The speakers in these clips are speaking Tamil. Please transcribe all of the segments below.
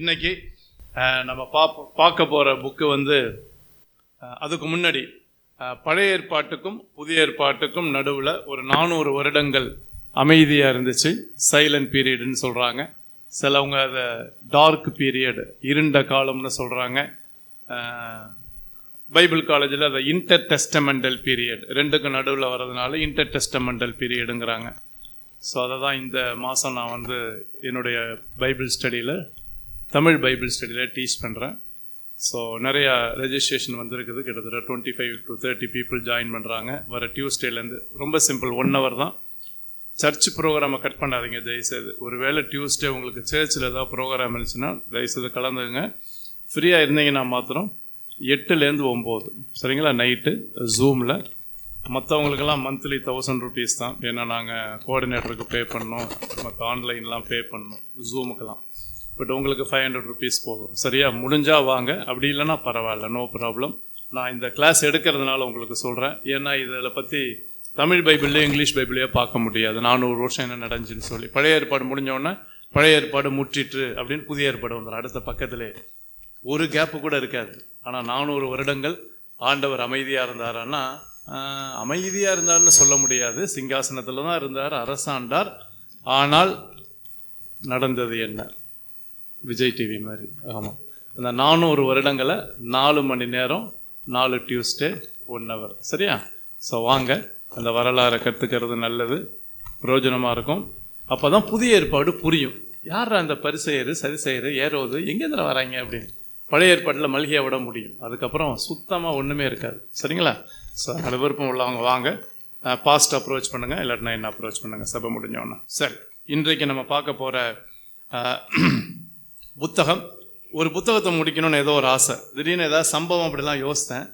இன்னைக்கு நம்ம பார்க்க போகிற புக்கு வந்து அதுக்கு முன்னாடி பழைய ஏற்பாட்டுக்கும் புதிய ஏற்பாட்டுக்கும் நடுவில் ஒரு 400 வருடங்கள் அமைதியாக இருந்துச்சு. சைலண்ட் பீரியடுன்னு சொல்கிறாங்க. சிலவங்க அதை டார்க் பீரியட், இருண்ட காலம்னு சொல்கிறாங்க. பைபிள் காலேஜில் அதை இன்டர் டெஸ்டமெண்டல் பீரியட், ரெண்டுக்கும் நடுவில் வர்றதுனால இன்டர் டெஸ்டமெண்டல் பீரியடுங்கிறாங்க. ஸோ அதை தான் இந்த மாதம் நான் வந்து என்னுடைய பைபிள் ஸ்டடியில், தமிழ் பைபிள் ஸ்டடியில் டீச் பண்ணுறேன். ஸோ நிறையா ரெஜிஸ்ட்ரேஷன் வந்துருக்குது. கிட்டத்தட்ட 25 to 30 பீப்புள் ஜாயின் பண்ணுறாங்க. வர டியூஸ்டேலேருந்து. ரொம்ப சிம்பிள், 1 hour தான். சர்ச் ப்ரோக்ராமை கட் பண்ணாதீங்க தயவுசெய்து. ஒரு வேளை டியூஸ்டே உங்களுக்கு சர்ச்சில் ஏதாவது ப்ரோக்ராம் இருந்துச்சுன்னா தயவுசெய்து கலந்துங்க. ஃப்ரீயாக இருந்தீங்கன்னா மாத்திரம் 8லேருந்து 9, சரிங்களா, நைட்டு ஜூமில். மற்றவங்களுக்கெல்லாம் மந்த்லி 1000 rupees தான். ஏன்னா நாங்கள் கோஆர்டினேட்டருக்கு பே பண்ணோம், மற்ற ஆன்லைன்லாம் பே பண்ணோம் ஜூமுக்கெல்லாம். பட் உங்களுக்கு 500 rupees போதும். சரியா, முடிஞ்சால் வாங்க, அப்படி இல்லைன்னா பரவாயில்ல, நோ ப்ராப்ளம். நான் இந்த கிளாஸ் எடுக்கிறதுனால உங்களுக்கு சொல்கிறேன். ஏன்னா இதில் பற்றி தமிழ் பைபிள்லேயே இங்கிலீஷ் பைபிளையே பார்க்க முடியாது. 400 வருஷம் என்ன நடந்துச்சுன்னு சொல்லி. பழைய ஏற்பாடு முடிஞ்சோடனே பழைய ஏற்பாடு முற்றிட்டு அப்படின்னு புதிய ஏற்பாடு வந்துடும் அடுத்த பக்கத்திலே. ஒரு கேப்பு கூட இருக்காது. ஆனால் 400 வருடங்கள் ஆண்டவர் அமைதியாக இருந்தாருன்னா, அமைதியாக இருந்தார்னு சொல்ல முடியாது. சிங்காசனத்தில் தான் இருந்தார், அரசாண்டார். ஆனால் நடந்தது என்ன? விஜய் டிவி மாதிரி. ஆமாம், அந்த 400 வருடங்களை 4 மணி நேரம், 4 டியூஸ்டே, 1 hour. சரியா? ஸோ வாங்க, அந்த வரலாறை கற்றுக்கிறது நல்லது, பிரயோஜனமாக இருக்கும். அப்போ தான் புதிய ஏற்பாடு புரியும். யார் அந்த பரிசேயர், சரிசெயர், ஏரோது எங்கேருந்து வராங்க அப்படின்னு. பழைய ஏற்பாட்டில் மல்கியாக விட முடியும். அதுக்கப்புறம் சுத்தமாக ஒன்றுமே இருக்காது. சரிங்களா? ஸோ அதில் விருப்பம் உள்ளவங்க வாங்க, பாஸ்ட் அப்ரோச் பண்ணுங்கள், இல்லாட்டினா என்ன அப்ரோச் பண்ணுங்கள் சபை முடிஞ்சோன்னா. சரி, இன்றைக்கு நம்ம பார்க்க போகிற புத்தகம், ஒரு புத்தகத்தை முடிக்கணும்னு ஏதோ ஒரு ஆசை. திடீர்னு ஏதாவது சம்பவம் அப்படிலாம் யோசித்தேன்.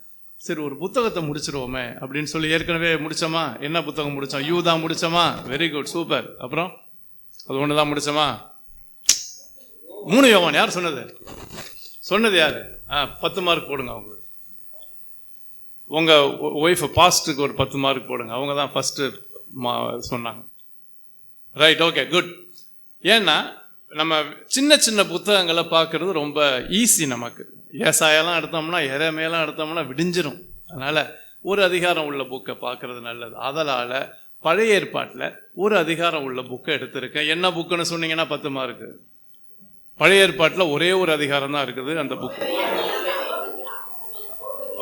சரி, ஒரு புத்தகத்தை முடிச்சிருவோமே அப்படின்னு சொல்லி. ஏற்கனவே முடித்தோமா? என்ன புத்தகம் முடித்தோம்? யூ தான் முடித்தோமா? Very good, super. அப்புறம் அது ஒன்று தான் முடித்தோமா? 3 யோவான். யார் சொன்னது? சொன்னது யார்? 10 மார்க் போடுங்க அவங்களுக்கு. உங்கள் ஒய்ஃபு பாஸ்ட்டுக்கு ஒரு 10 மார்க் போடுங்க. அவங்க தான் ஃபஸ்ட்டு சொன்னாங்க. Right, okay, good. ஏன்னா நம்ம சின்ன சின்ன புத்தகங்களை பார்க்குறது ரொம்ப ஈஸி நமக்கு. ஏசாயெல்லாம் எடுத்தோம்னா, எரேமியாலாம் எடுத்தோம்னா விடிஞ்சிரும். அதனால் ஒரு அதிகாரம் உள்ள புக்கை பார்க்குறது நல்லது. அதனால் பழைய ஏற்பாட்டில் ஒரு அதிகாரம் உள்ள புக்கை எடுத்திருக்கேன். என்ன புக்குன்னு சொன்னீங்கன்னா 10 மார்க்கு. பழைய ஏற்பாட்டில் ஒரே ஒரு அதிகாரம் தான் இருக்குது. அந்த புக்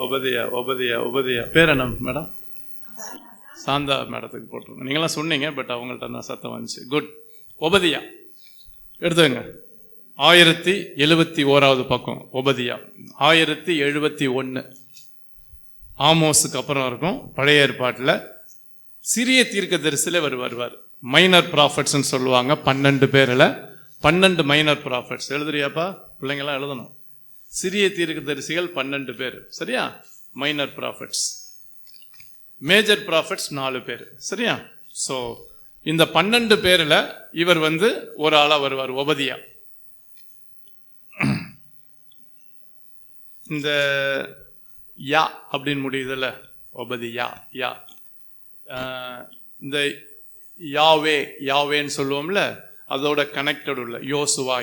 உபதியா பேர் என்ன மேடம்? சாந்தா மேடத்துக்கு போட்டிருங்க. நீங்களாம் சொன்னீங்க, பட் அவங்கள்ட்ட தான் சத்தம் வந்துச்சு. குட். உபதியா எடுத்துங்க. 1071வது பக்கம் உபதியா. 1071 ஆமோஸுக்கு அப்புறம் இருக்கும். பழைய ஏற்பாட்டில் சிறிய தீர்க்கதரிசியில் வருவார். மைனர் ப்ராஃபட்ஸ்ன்னு சொல்லுவாங்க. 12 பேரில் 12 மைனர் ப்ராஃபட்ஸ். எழுதுறியாப்பா? பிள்ளைங்களாம் எழுதணும். சிறிய தீர்க்கதரிசிகள் 12 பேர். சரியா? Minor prophets. மேஜர் ப்ராஃபட்ஸ் 4 பேர். சரியா? ஸோ இந்த 12 பேரில் இவர் வந்து ஒரு ஆளாக வருவார், உபதியா. இந்த யா அப்படின்னு முடியுதுல்ல, உபதியா, யா. இந்த யாவேன்னு சொல்லுவோம்ல, அதோட கனெக்டட் உள்ள யோசுவா,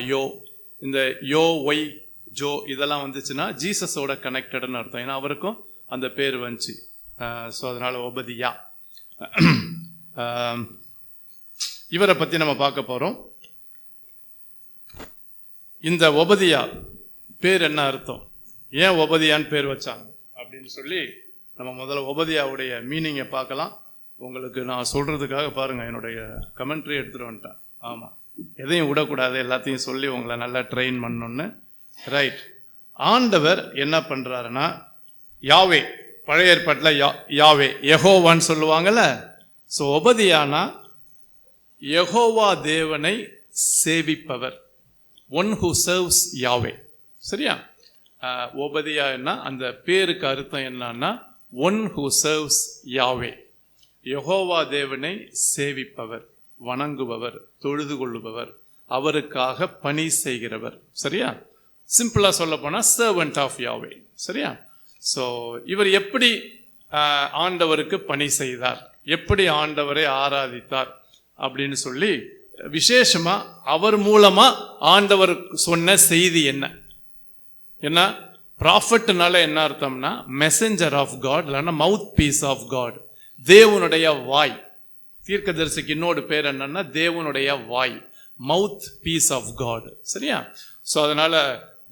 இந்த ஒய், ஜோ இதெல்லாம் வந்துச்சுன்னா ஜீசஸோட கனெக்டட்னு அர்த்தம். ஏன்னா அவருக்கும் அந்த பேர் வந்துச்சு. ஸோ அதனால உபதியா. இவரை பற்றி நம்ம பார்க்க போகிறோம். இந்த உபதியா பேர் என்ன அர்த்தம், ஏன் உபதியான்னு பேர் வச்சாங்க அப்படின்னு சொல்லி நம்ம முதல்ல உபதியாவுடைய மீனிங்கை பார்க்கலாம். உங்களுக்கு நான் சொல்கிறதுக்காக பாருங்கள், என்னுடைய கமெண்ட்ரி எடுத்துகிட்டு வந்துட்டேன். ஆமாம், எதையும் விடக்கூடாது, எல்லாத்தையும் சொல்லி உங்களை நல்லா ட்ரெயின் பண்ணணுன்னு. ரைட். ஆண்டவர் என்ன பண்ணுறாருன்னா, யாவே, பழைய ஏற்பாட்டில் யாவே யெகோவான்னு சொல்லுவாங்கல்ல. ஸோ உபதியானா யெகோவா தேவனை சேவிப்பவர், ஒன் ஹூ சர்வ்ஸ் யாவே. சரியா? உபதியா என்ன, அந்த பேருக்கு அர்த்தம் என்னன்னா ஒன் ஹூ சர்வ்ஸ் யாவே, யெகோவா தேவனை சேவிப்பவர், வணங்குபவர், தொழுது கொள்ளுபவர், அவருக்காக பணி செய்கிறவர். சரியா? சிம்பிளாக சொல்ல போனால் சர்வன்ட் ஆஃப் யாவே. சரியா? ஸோ இவர் எப்படி ஆண்டவருக்கு பணி செய்தார், எப்படி ஆண்டவரை ஆராதித்தார் அப்படின்னு சொல்லி விசேஷமா அவர் மூலமா ஆண்டவர் சொன்ன செய்தி என்ன? என்ன ப்ராஃபட்னால என்ன அர்த்தம்னா மெசஞ்சர் ஆஃப் காட், இல்லைன்னா மவுத் பீஸ் ஆஃப் காட், தேவனுடைய வாய். தீர்க்கதரிசிக்கு இன்னொரு பேர் என்னன்னா தேவனுடைய வாய், மவுத் பீஸ் ஆஃப் காட். சரியா? ஸோ அதனால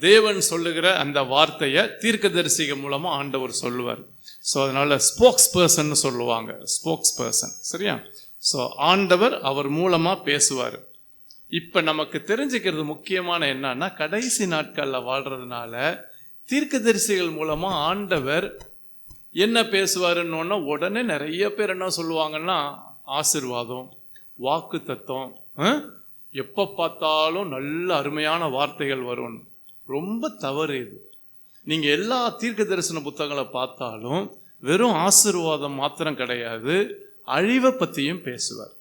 தேவன் சொல்லுகிற அந்த வார்த்தையை தீர்க்கதரிசிகள் மூலமா ஆண்டவர் சொல்லுவார். ஸோ அதனால ஸ்போக்ஸ் பர்சன் சொல்லுவாங்க, ஸ்போக்ஸ் பர்சன். சரியா? ஸோ ஆண்டவர் அவர் மூலமா பேசுவார். இப்ப நமக்கு தெரிஞ்சுக்கிறது முக்கியமான என்னன்னா, கடைசி நாட்கள்ல வாழ்றதுனால தீர்க்கதரிசிகள் மூலமா ஆண்டவர் என்ன பேசுவாருன்னு உடனே நிறைய பேர் என்ன சொல்லுவாங்கன்னா, ஆசீர்வாதம், வாக்கு தத்துவம், எப்ப பார்த்தாலும் நல்ல அருமையான வார்த்தைகள் வரும். ரொம்ப தவறு இது. நீங்க எல்லா தீர்க்க தரிசன புத்தகங்களை பார்த்தாலும் வெறும் ஆசீர்வாதம் மாத்திரம் கிடையாது, அழிவை பத்தியும் பேசுவார்,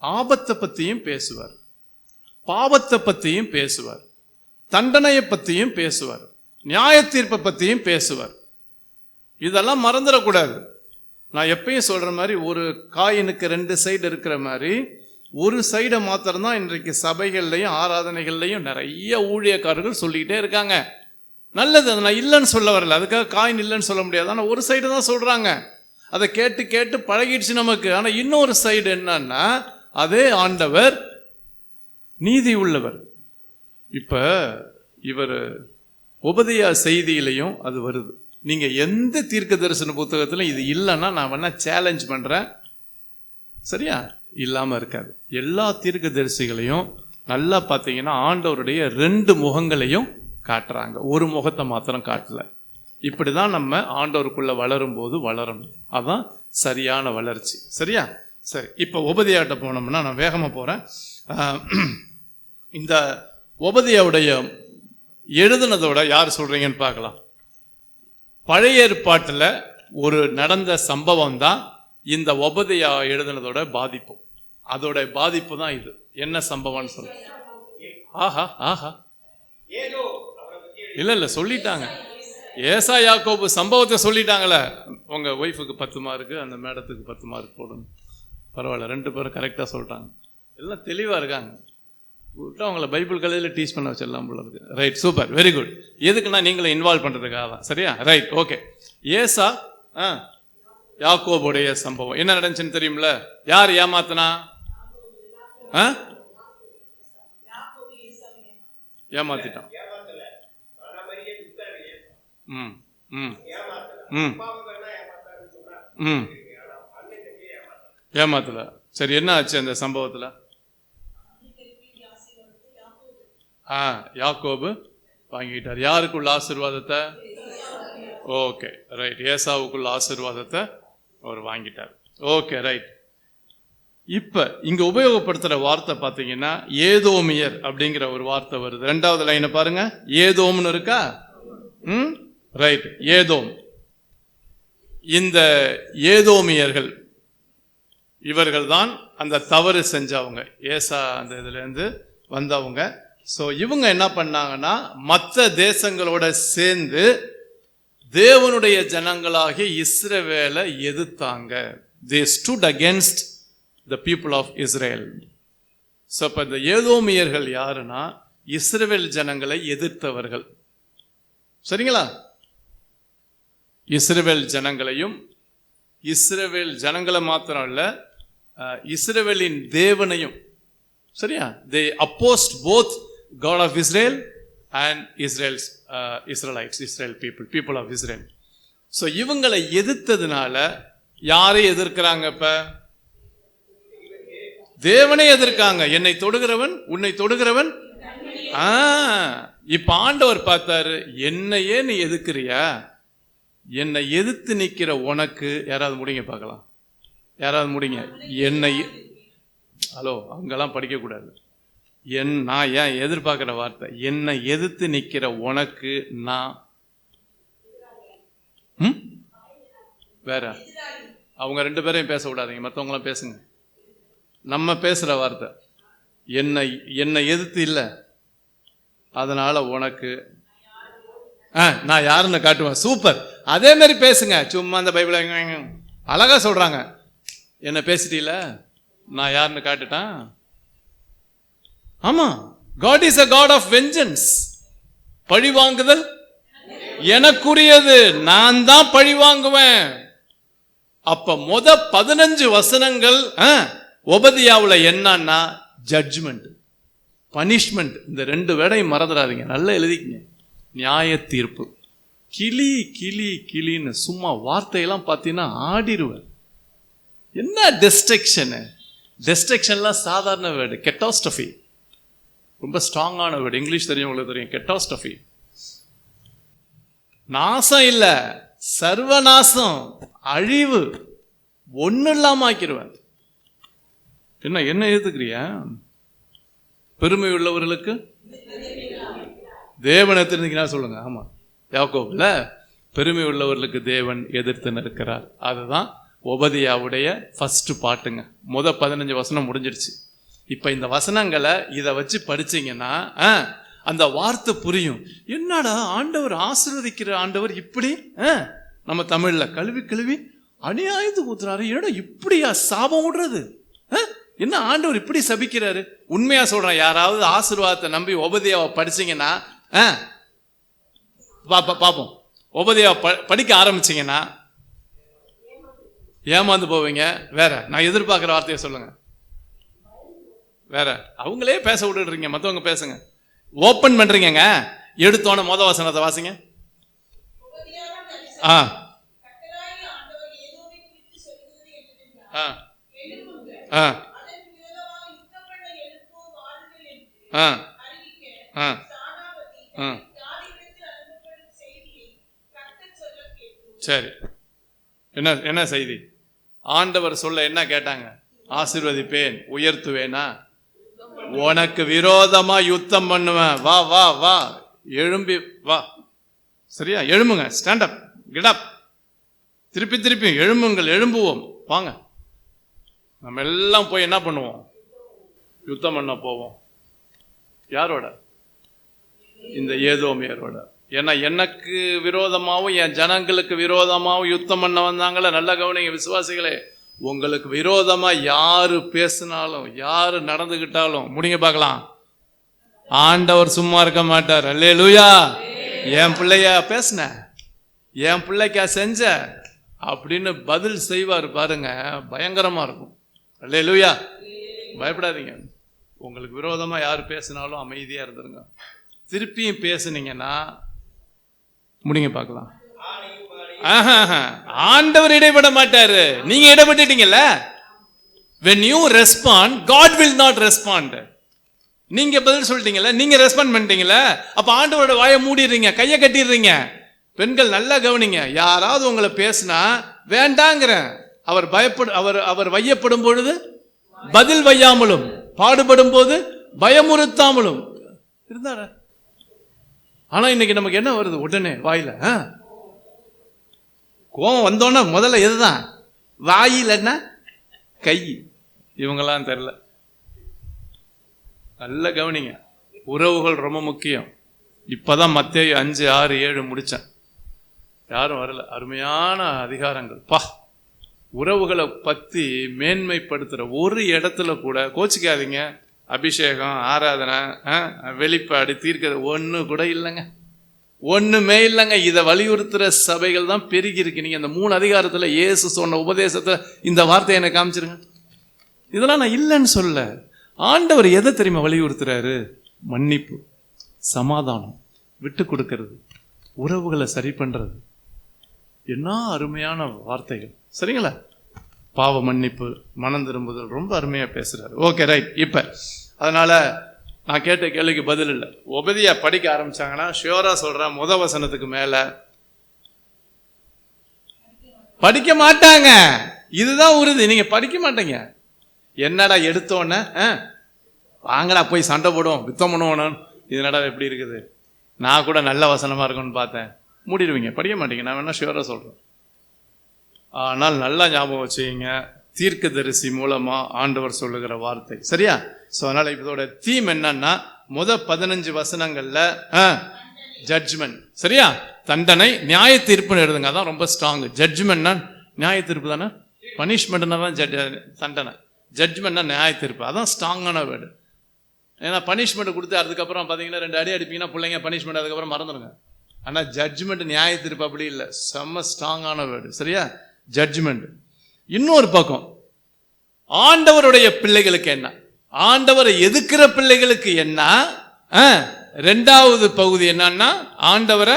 ஆபத்தை பத்தியும் பேசுவார், பாவத்தை பத்தியும் பேசுவார், தண்டனையை பத்தியும் பேசுவார், நியாய தீர்ப்பை பத்தியும் பேசுவார். இதெல்லாம் மறந்துடக்கூடாது. நான் எப்பயும் சொல்ற மாதிரி, ஒரு காயினுக்கு 2 சைடு இருக்கிற மாதிரி ஒரு சைடை மாத்திரம்தான் இன்றைக்கு சபைகள்லையும் ஆராதனைகள்லையும் நிறைய ஊழியக்காரர்கள் சொல்லிக்கிட்டே இருக்காங்க. நல்லது, அதை நான் இல்லைன்னு சொல்ல வரல, அதுக்காக காயின் இல்லைன்னு சொல்ல முடியாது. ஆனால் ஒரு சைடு தான் சொல்றாங்க. அதை கேட்டு கேட்டு பழகிடுச்சு நமக்கு. ஆனால் இன்னொரு சைடு என்னன்னா, அதே ஆண்டவர் நீதி உள்ளவர். இப்ப இவர் உபதேய செய்தியிலையும் அது வருது. நீங்க எந்த தீர்க்க தரிசன புத்தகத்திலும் இது இல்லைன்னா நான் வேணா சேலஞ்ச் பண்றேன். சரியா? இல்லாம இருக்காது. எல்லா தீர்க்க தரிசிகளையும் நல்லா பார்த்தீங்கன்னா ஆண்டவருடைய 2 முகங்களையும் காட்டுறாங்க, ஒரு முகத்தை மாத்திரம் காட்டல. இப்படிதான் நம்ம ஆண்டவருக்குள்ள வளரும் போது வளரணும். அதான் சரியான வளர்ச்சி. சரியா? சரி, இப்ப உபதேயாட்ட போனோம்னா, நான் வேகமா போறேன். இந்த உபதேயாவுடைய எழுதுனதோட யார் சொல்றீங்கன்னு பார்க்கலாம். பழைய ஏற்பாட்டில் ஒரு நடந்த சம்பவம் தான் இந்த உபதேயா எழுதுனதோட பாதிப்பு. அதோட பாதிப்பு தான் இது. என்ன சம்பவம்னு சொல்ல? ஆஹா ஆஹா, இல்ல சொல்லிட்டாங்க. ஏசா யாக்கோபு சம்பவத்தை சொல்லிட்டாங்களே. உங்க ஒய்ஃபுக்கு 10 மார்க்கு, அந்த மேடத்துக்கு 10 மார்க் போடணும். பரவாயில்ல, 2 பேரும் கரெக்டா சொல்றாங்க. எல்லாம் தெளிவா இருக்காங்க. விட்டு அவங்கள பைபிள் கலையில் டீச் பண்ண வச்சிடலாம் போல இருக்கு. Right, super, very good. எதுக்குன்னா நீங்களை இன்வால்வ் பண்றதுக்காக தான். சரியா? Right, okay. ஏசா யாக்கோபுடைய சம்பவம் என்ன நடந்துச்சுன்னு தெரியும்ல? யார் ஏமாத்தினா? ஏமாத்திட்டான். ஏமாத்தல. சரி, என்ன ஆச்சு அந்த சம்பவத்துல? யாக்கோபு வாங்கிட்டார். யாருக்குள்ள ஆசீர்வாதத்தை? Okay, right. ஏசாவுக்குள்ள ஆசீர்வாதத்தை அவர் வாங்கிட்டார். Okay, right. இப்ப இங்க உபயோகப்படுத்துற வார்த்தை பாத்தீங்கன்னா ஏதோமியர் அப்படிங்கிற ஒரு வார்த்தை வருது. 2வது லைனை பாருங்க. ஏதோம்னு இருக்கா? ரைட், ஏதோம். இந்த ஏதோமியர்கள் இவர்கள் தான் அந்த தவறு செஞ்சவங்க, ஏசா அந்த இதுல இருந்து வந்தவங்க. ஸோ இவங்க என்ன பண்ணாங்கன்னா, மற்ற தேசங்களோட சேர்ந்து தேவனுடைய ஜனங்களாகிய இஸ்ரவேலை எதிர்த்தாங்க. They stood against the people of Israel. So இப்போ இந்த ஏதோமியர்கள் யாருன்னா, இஸ்ரவேல் ஜனங்களை எதிர்த்தவர்கள். சரிங்களா? இஸ்ரவேல் ஜனங்களையும், இஸ்ரவேல் ஜனங்களை மாத்திரம் இல்ல, இஸ்ரவேலின் தேவனையும். சரியா? They opposed both God of Israel and Israel's Israelites, Israel people of Israel. So இவங்களை எதிர்த்ததுனால யாரை எதிர்க்கிறாங்க? இப்ப தேவனை எதிர்க்காங்க. என்னை தொடுகிறவன் உன்னை தொடுகிறவன். இப்ப ஆண்டவர் பார்த்தாரு, என்னையே நீ எதிர்க்கிறியா? என்னை எதிர்த்து நிக்கிற உனக்கு யாராவது முடிங்க பார்க்கலாம். யாராவது முடிங்க. என்னை, ஹலோ, அங்கெல்லாம் படிக்க கூடாது. நான் ஏன் எதிர்பார்க்கிற வார்த்தை, என்னை எதிர்த்து நிக்கிற உனக்கு நான் வேற. அவங்க 2 பேரையும் பேச விடாதீங்க, மற்றவங்களாம் பேசுங்க. நம்ம பேசுற வார்த்தை என்னை எதிர்த்து இல்லை, அதனால உனக்கு நான் யாருன்னு காட்டுவேன். சூப்பர், அதே மாதிரி பேசுங்க. சும்மா அந்த பைபிள் அழகா சொல்றாங்க. என்ன பேசிட்டீல, நான் யாருன்னு காட்டுட்டேன். ஆமா, God is a God of vengeance. பழி வாங்குதல் எனக்குரியது, நான் தான் பழி வாங்குவேன். அப்ப 15 வசனங்கள் ஒபதியாவுல என்னன்னா ஜட்ஜ்மெண்ட், பனிஷ்மெண்ட். இந்த 2 வேடையும் மறந்துடாதீங்க, நல்லா எழுதிக்கங்க. நியாய தீர்ப்பு. கிளி கிளி கிளின்னு சும்மா வார்த்தையெல்லாம் பார்த்தீங்கன்னா ஆடிடுவேன். என்ன டெஸ்ட்ரக்ஷனு? டெஸ்ட்ரக்ஷன்லாம் சாதாரண வேர்டு. கெட்டாஸ்ட்ரஃபி ரொம்ப ஸ்ட்ராங்கான வேர்டு. இங்கிலீஷ் தெரியும், உங்களுக்கு தெரியும். கெட்டாஸ்ட்ரஃபி நாசம் இல்ல, சர்வநாசம், அழிவு, ஒன்னும் இல்லாம ஆக்கிடுவேன். என்ன எழுதுக்கிறியா? பெருமை உள்ளவர்களுக்கு தேவன் எதிர்த்தீங்கன்னா சொல்லுங்க. ஆமா, யாக்கோபுல பெருமை உள்ளவர்களுக்கு தேவன் எதிர்த்து நிற்கிறார். அதுதான் ஒபதியாவுடைய ஃபர்ஸ்ட் பாட்டுங்க. 15 வசனம் முடிஞ்சிடுச்சு. இப்ப இந்த வசனங்களை இதை வச்சு படிச்சீங்கன்னா அந்த வார்த்தை புரியும். என்னடா ஆண்டவர் ஆசீர்வதிக்கிற ஆண்டவர் இப்படி நம்ம தமிழ்ல கழுவி கழுவி அநியாயத்துக்கு ஊத்துறாரு, என்னடா இப்படியா சாபம் விடுறது? என்ன ஆண்டவர் இப்படி சபிக்கிறாரு? உண்மையா சொல்றேன், யாராவது ஆசீர்வாதத்தை நம்பி ஒபதியாவை படிச்சீங்கன்னா பாப்போம், ஒபதியாவை படிக்க ஆரம்பிச்சீங்கன்னா ஏமாந்து போவீங்க. வேற நான் எதிர்பார்க்கிற வார்த்தையை சொல்லுங்க. வேற அவங்களே பேச விட்டுறீங்க, மற்றவங்க பேசுங்க. ஓப்பன் பண்றீங்க, எடுத்தோன வசனத்தை வாசிங்க. சரி, என்ன செய்தி? ஆண்டவர் சொல்ல என்ன கேட்டாங்க? ஆசீர்வதிப்பேன், உயர்த்துவேனா, உனக்கு விரோதமா யுத்தம் பண்ணுவேன், வா வா வா, எழும்பி வா. சரியா? எழும்புங்க, ஸ்டாண்ட் அப், கெட் அப். திருப்பி எழும்புங்கள், எழும்புவோம், வாங்க. நம்ம எல்லாம் போய் என்ன பண்ணுவோம்? யுத்தம் பண்ண போவோம். யாரோட? இந்த ஏதோமியரோட. ஏன்னா எனக்கு விரோதமாகவும் என் ஜனங்களுக்கு விரோதமாகவும் யுத்தம் பண்ண வந்தாங்களே. நல்ல கவனிங்க விசுவாசிகளே, உங்களுக்கு விரோதமா யாரு பேசினாலும் யாரு நடந்துகிட்டாலும் முடிங்க பார்க்கலாம், ஆண்டவர் சும்மா இருக்க மாட்டார். அல்லேலூயா. என் பிள்ளையா பேசின, என் பிள்ளைக்கா செஞ்ச அப்படின்னு பதில் செய்வார் பாருங்க, பயங்கரமா இருக்கும். அல்லேலூயா. பயப்படாதீங்க. உங்களுக்கு விரோதமா யாரு பேசினாலும் அமைதியா இருந்துருங்க. திருப்பியும் பேசுனீங்கன்னா முடிங்க பார்க்கலாம். ஆண்டவர் இடைப்பட மாட்டாரு, நீங்க இடைப்பட்டுட்டீங்கல்ல. when you respond, God will not respond. நீங்க பதில் சொல்லிட்டீங்கல்ல, நீங்க ரெஸ்பாண்ட் பண்ணிட்டீங்கல்ல, அப்ப ஆண்டவரோட வாயை மூடிடுறீங்க, கையை கட்டிடுறீங்க. பெண்கள் நல்லா கவனிங்க, யாராவது உங்களை பேசினா வேண்டாங்கிற, அவர் வையப்படும் பொழுது பதில் வையாமலும், பாடுபடும் போது பயமுறுத்தாமலும் இருந்தார. ஆனா இன்னைக்கு நமக்கு என்ன வருது? உடனே வாயில கோபம் வந்தோன்னா முதல்ல எதுதான்? வாயில் என்ன, கை. இவங்கெல்லாம் தெரியல. நல்ல கவனிங்க, உறவுகள் ரொம்ப முக்கியம். இப்பதான் மத்தேயு 5, 6, 7 முடிச்சேன். யாரும் வரல. அருமையான அதிகாரங்கள் பா. உறவுகளை பத்தி மேன்மைப்படுத்துற ஒரு இடத்துல கூட கோச்சிக்காதீங்க. அபிஷேகம், ஆராதனை, வெளிப்பாடு, தீர்க்கிறது ஒண்ணு கூட இல்லைங்க, ஒண்ணுமே இல்லைங்க. இதை வலியுறுத்துற சபைகள் தான் பெருகி இருக்கு. நீங்க இந்த 3 அதிகாரத்துல இயேசு சொன்ன உபதேசத்தை இந்த வார்த்தையை எனக்கு காமிச்சிருங்க. இதெல்லாம் நான் இல்லைன்னு சொல்ல. ஆண்டவர் எதை தெரியுமா வலியுறுத்துறாரு? மன்னிப்பு, சமாதானம், விட்டு கொடுக்கிறது, உறவுகளை சரி பண்றது. என்ன அருமையான வார்த்தைகள், சரிங்களா? பாவ மன்னிப்பு, மனம் திரும்புதல், ரொம்ப அருமையா பேசுறாரு. Okay, right. இப்ப அதனால நான் கேட்ட கேள்விக்கு பதில் இல்லை. ஒபதியா படிக்க ஆரம்பிச்சாங்கன்னா ஷியோரா சொல்றேன், வசனத்துக்கு மேல படிக்க மாட்டாங்க. இதுதான் உறுதி. நீங்க படிக்க மாட்டீங்க. என்னடா எடுத்தோன்னு வாங்கடா போய் சண்டை போடுவோம், யுத்தம் பண்ணுவோம், இது என்னடா எப்படி இருக்குது? நான் கூட நல்ல வசனமா இருக்கும்னு பார்த்தேன். மூடிடுவீங்க, படிக்க மாட்டீங்க. நான் வேணா ஷியோரா சொல்றேன். ஆனால் நல்லா ஞாபகம் வச்சுங்க, தீர்க்கதரிசி மூலமா ஆண்டவர் சொல்லுகிற வார்த்தை, சரியா? ஸோ அதனால இதோட தீம் என்னன்னா 15 வசனங்கள்ல ஜட்ஜ்மெண்ட், சரியா? தண்டனை, நியாய தீர்ப்புன்னு எழுதுங்க. அதான் ரொம்ப ஸ்ட்ராங். ஜட்ஜ்மெண்ட்னா நியாய தீர்ப்பு தானே, பனிஷ்மெண்ட்னா தான் தண்டனை. ஜட்ஜ்மெண்ட்னா நியாய தீர்ப்பு. அதான் ஸ்ட்ராங்கான வேர்டு. ஏன்னா பனிஷ்மெண்ட் கொடுத்து அதுக்கப்புறம் பார்த்தீங்கன்னா 2 அடி அடிப்பீங்கன்னா பிள்ளைங்க பனிஷ்மெண்ட் அதுக்கப்புறம் மறந்துடுங்க. ஆனால் ஜட்ஜ்மெண்ட் நியாய தீர்ப்பு அப்படி இல்லை, செம்ம ஸ்ட்ராங்கான வேர்டு. சரியா? ஜட்ஜ்மெண்ட். இன்னொரு பக்கம் ஆண்டவருடைய பிள்ளைகளுக்கு என்ன, ஆண்டவரை எதிர்க்கிற பிள்ளைகளுக்கு என்ன, ரெண்டாவது பகுதி என்னன்னா ஆண்டவரை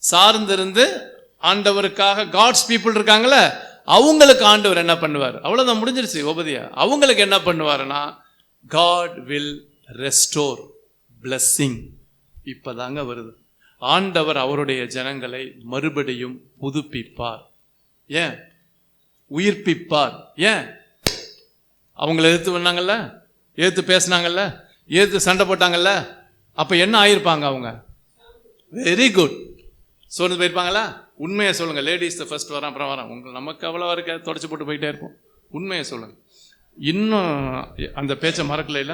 சார்ந்திருந்து ஆண்டவருக்காக காட்ஸ் பீப்புள் இருக்காங்களே அவங்களுக்கு ஆண்டவர் என்ன பண்ணுவார்? அவ்வளவுதான், முடிஞ்சிருச்சு உபதியா. அவங்களுக்கு என்ன பண்ணுவாருன்னா God will restore blessing. இப்பதாங்க வருது. ஆண்டவர் அவருடைய ஜனங்களை மறுபடியும் புதுப்பிப்பார். ஏன்? உயிர்ப்பிப்பார். ஏன்? அவங்கள எதிர்த்து வந்தாங்கல்ல, எதிர்த்து பேசினாங்கல்ல, எதிர்த்து சண்டை போட்டாங்கல்ல, அப்ப என்ன ஆயிருப்பாங்க? அவங்க வெரி குட் சோர்ந்து போயிருப்பாங்களா? உண்மையை சொல்லுங்க. லேடிஸ் ஃபர்ஸ்ட் வரான், அப்புறம் வரான். உங்களுக்கு நமக்கு அவ்வளோ இருக்க தொடச்சி போட்டு போயிட்டே இருப்போம். உண்மையை சொல்லுங்க. இன்னும் அந்த பேச்சை மறக்கலையில,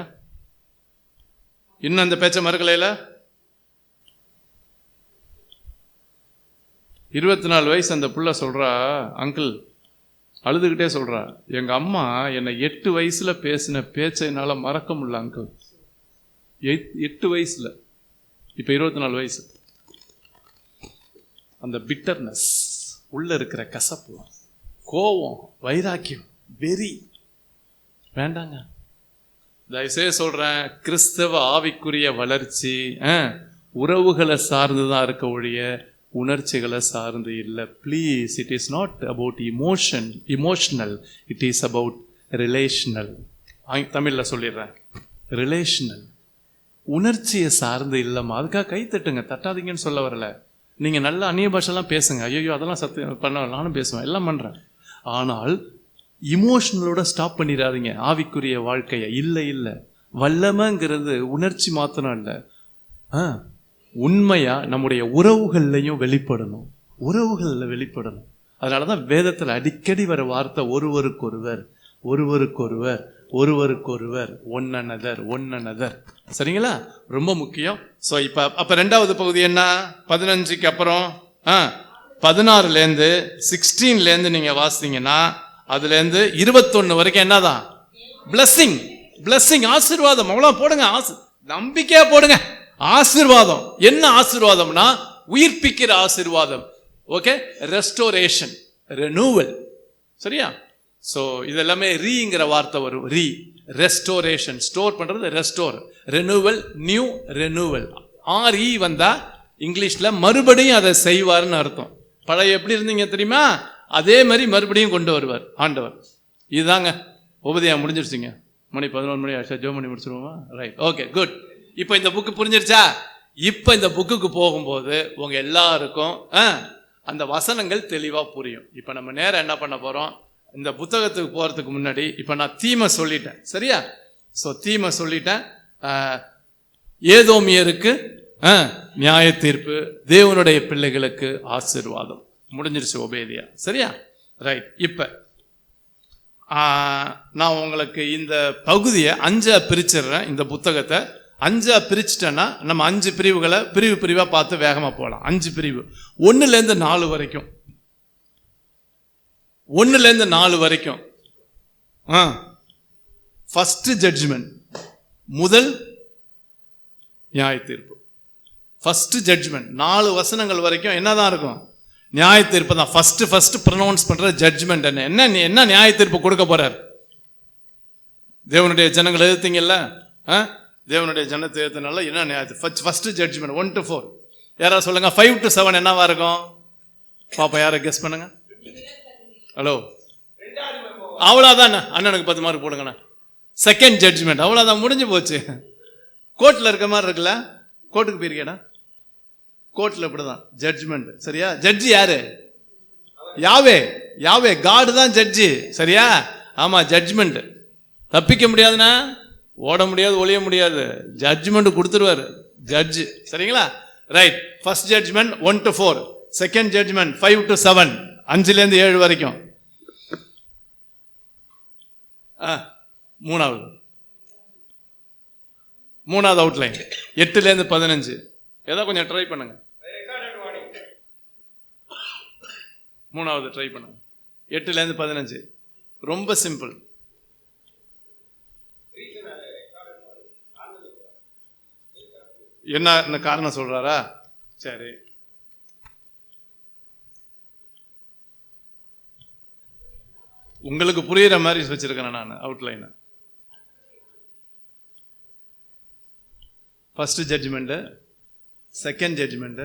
இன்னும் அந்த பேச்சை மறக்கலையில. 24 வயசு அந்த புள்ள சொல்றா, அங்கிள் அழுதுகிட்டே சொல்றா, எங்க அம்மா என்னை 8 வயசுல பேசின பேச்சை என்னால மறக்க முடியல அங்கிள். 8 வயசுல, இப்ப 24 வயசு. அந்த பிட்டர்னஸ், உள்ள இருக்கிற கசப்பு, கோபம், வைராக்கியம், வெறி வேண்டாங்க. தயவுசெய்து சொல்றேன், கிறிஸ்தவ ஆவிக்குரிய வளர்ச்சி உறவுகளை சார்ந்துதான் இருக்க ஒழிய உணர்ச்சிகளை சார்ந்து இல்லை. Please, it is not about emotional, it is about relational. தமிழ்ல சொல்லிடுறேன், ரிலேஷனல். உணர்ச்சியை சார்ந்து இல்லைம்மா. அதுக்காக கை தட்டுங்க, தட்டாதீங்கன்னு சொல்ல வரல. நீங்க நல்ல அந்நிய பாஷெல்லாம் பேசுங்க, ஐயோ அதெல்லாம் சத்தியம் பண்ண, நானும் பேசுவேன், எல்லாம் பண்றேன். ஆனால் இமோஷனலோட ஸ்டாப் பண்ணிடாதீங்க ஆவிக்குரிய வாழ்க்கையை. இல்லை இல்லை, வல்லமைங்கிறது உணர்ச்சி மாத்திரம் இல்லை, உண்மையா நம்முடைய உறவுகள்லையும் வெளிப்படணும், உறவுகளில் வெளிப்படணும். அதனாலதான் வேதத்தில் அடிக்கடி வர வார்த்தை ஒருவருக்கொருவர், ஒருவருக்கொருவர், ஒருவருக்கொருவர், ஒன் அனதர். சரிங்களா? ரொம்ப முக்கியம். ஸோ அப்ப ரெண்டாவது பகுதி என்ன? 15க்கு அப்புறம் 16லேருந்து 16லேருந்து நீங்க வாசித்தீங்கன்னா அதுலேருந்து 21 வரைக்கும் என்னதான்? பிளஸ்ஸிங். பிளஸ்ஸிங், ஆசீர்வாதம். அவ்வளோ போடுங்க, நம்பிக்கையா போடுங்க. ஆசீர்வாதம். என்ன ஆசீர்வாதம்னா உயிர்ப்பிக்கிற ஆசீர்வாதம். Okay, restoration, renewal. சரியா? ஸோ இதெல்லாமே ரீங்கிற வார்த்தை வரும். ரெஸ்டோரேஷன், ஸ்டோர் பண்றது, restore, renewal, new renewal. RE வந்தா இங்கிலீஷ்ல மறுபடியும் அதை செய்வார்னு அர்த்தம். பழைய எப்படி இருந்தீங்க தெரியுமா, அதே மாதிரி மறுபடியும் கொண்டு வருவார் ஆண்டவர். இதுதாங்க உபதியா. முடிஞ்சிருச்சுங்க, மணி 11 மணி ஆச்சா, ஜோ மணி முடிச்சிருவோமா? Right, okay, good. இப்போ இந்த புக்கு புரிஞ்சிருச்சா? இப்போ இந்த புக்குக்கு போகும்போது உங்க எல்லாருக்கும் அந்த வசனங்கள் தெளிவா புரியும். இப்போ நம்ம நேரம் என்ன பண்ண போறோம், இந்த புத்தகத்துக்கு போறதுக்கு முன்னாடி இப்போ நான் தீமை சொல்லிட்டேன். சரியா? ஸோ தீமை சொல்லிட்டேன். ஏதோமியருக்கு நியாய தீர்ப்பு, தேவனுடைய பிள்ளைகளுக்கு ஆசீர்வாதம். முடிஞ்சிருச்சு ஒபேதியா. சரியா? ரைட். இப்ப நான் உங்களுக்கு இந்த பகுதியை 5 பிரிச்சிடுறேன். இந்த புத்தகத்தை 5 பிரிச்சுட்டேன்னா நம்ம 5 பிரிவுகளை பிரிவா பார்த்து வேகமா போகலாம். 5 பிரிவு, 1லேருந்து 4 வரைக்கும். 1லேருந்து 4 வரைக்கும் ஃபர்ஸ்ட் ஜட்ஜ்மெண்ட், முதல் நியாய தீர்ப்பு. ஃபர்ஸ்ட் ஜட்ஜ்மெண்ட் 4 வசனங்கள் வரைக்கும் என்னதான் இருக்கும்? நியாய தீர்ப்பு தான். ஃபர்ஸ்ட் ப்ரொனவுன்ஸ் பண்ற ஜட்ஜ்மெண்ட் என்ன நியாய தீர்ப்பு கொடுக்க போறார்? தேவனுடைய ஜனங்கள் எதிர்த்தீங்கல்ல, தேவனுடைய ஜனத்தை எதிர்த்தனால என்ன நியாய தீர்ப்பு? First judgment 1 to 4. யாராவது சொல்லுங்க. 5 to 7 என்னவா இருக்கும்? பாப்பா, யாரை கெஸ் பண்ணுங்க. ஹலோ, அவ்வளவுதான். அண்ணனுக்கு 10 மார்க் போடுங்கண்ணா. செகண்ட் ஜட்ஜ்மெண்ட், அவ்வளவுதான், முடிஞ்சு போச்சு. கோர்ட்ல இருக்க மாதிரி இருக்குல்ல? கோர்ட்டுக்கு போயிருக்கேடா, கோர்ட்ல இப்படிதான் ஜட்ஜ்மெண்ட். சரியா? ஜட்ஜி யாரு? யாவே காடு தான் ஜட்ஜி. சரியா? ஆமா, ஜட்ஜ்மெண்ட். தப்பிக்க முடியாதுன்னா, ஓட முடியாது, ஒளிய முடியாது, ஜட்ஜ்மெண்ட் கொடுத்துருவாரு ஜட்ஜ். சரிங்களா? Right. First judgment 1 to 4. Second judgment 5 to 7, 5லேருந்து 7 வரைக்கும். மூணாவது அவுட்லைன் 8லேருந்து 15. ஏதோ கொஞ்சம் ட்ரை பண்ணுங்க. மூணாவது ட்ரை பண்ணுங்க. 8லேருந்து 15 ரொம்ப சிம்பிள். என்ன காரணம் சொல்றாரா? சரி, உங்களுக்கு புரியுற மாதிரி வச்சிருக்கேன் நான் outline. First judgment, second judgment,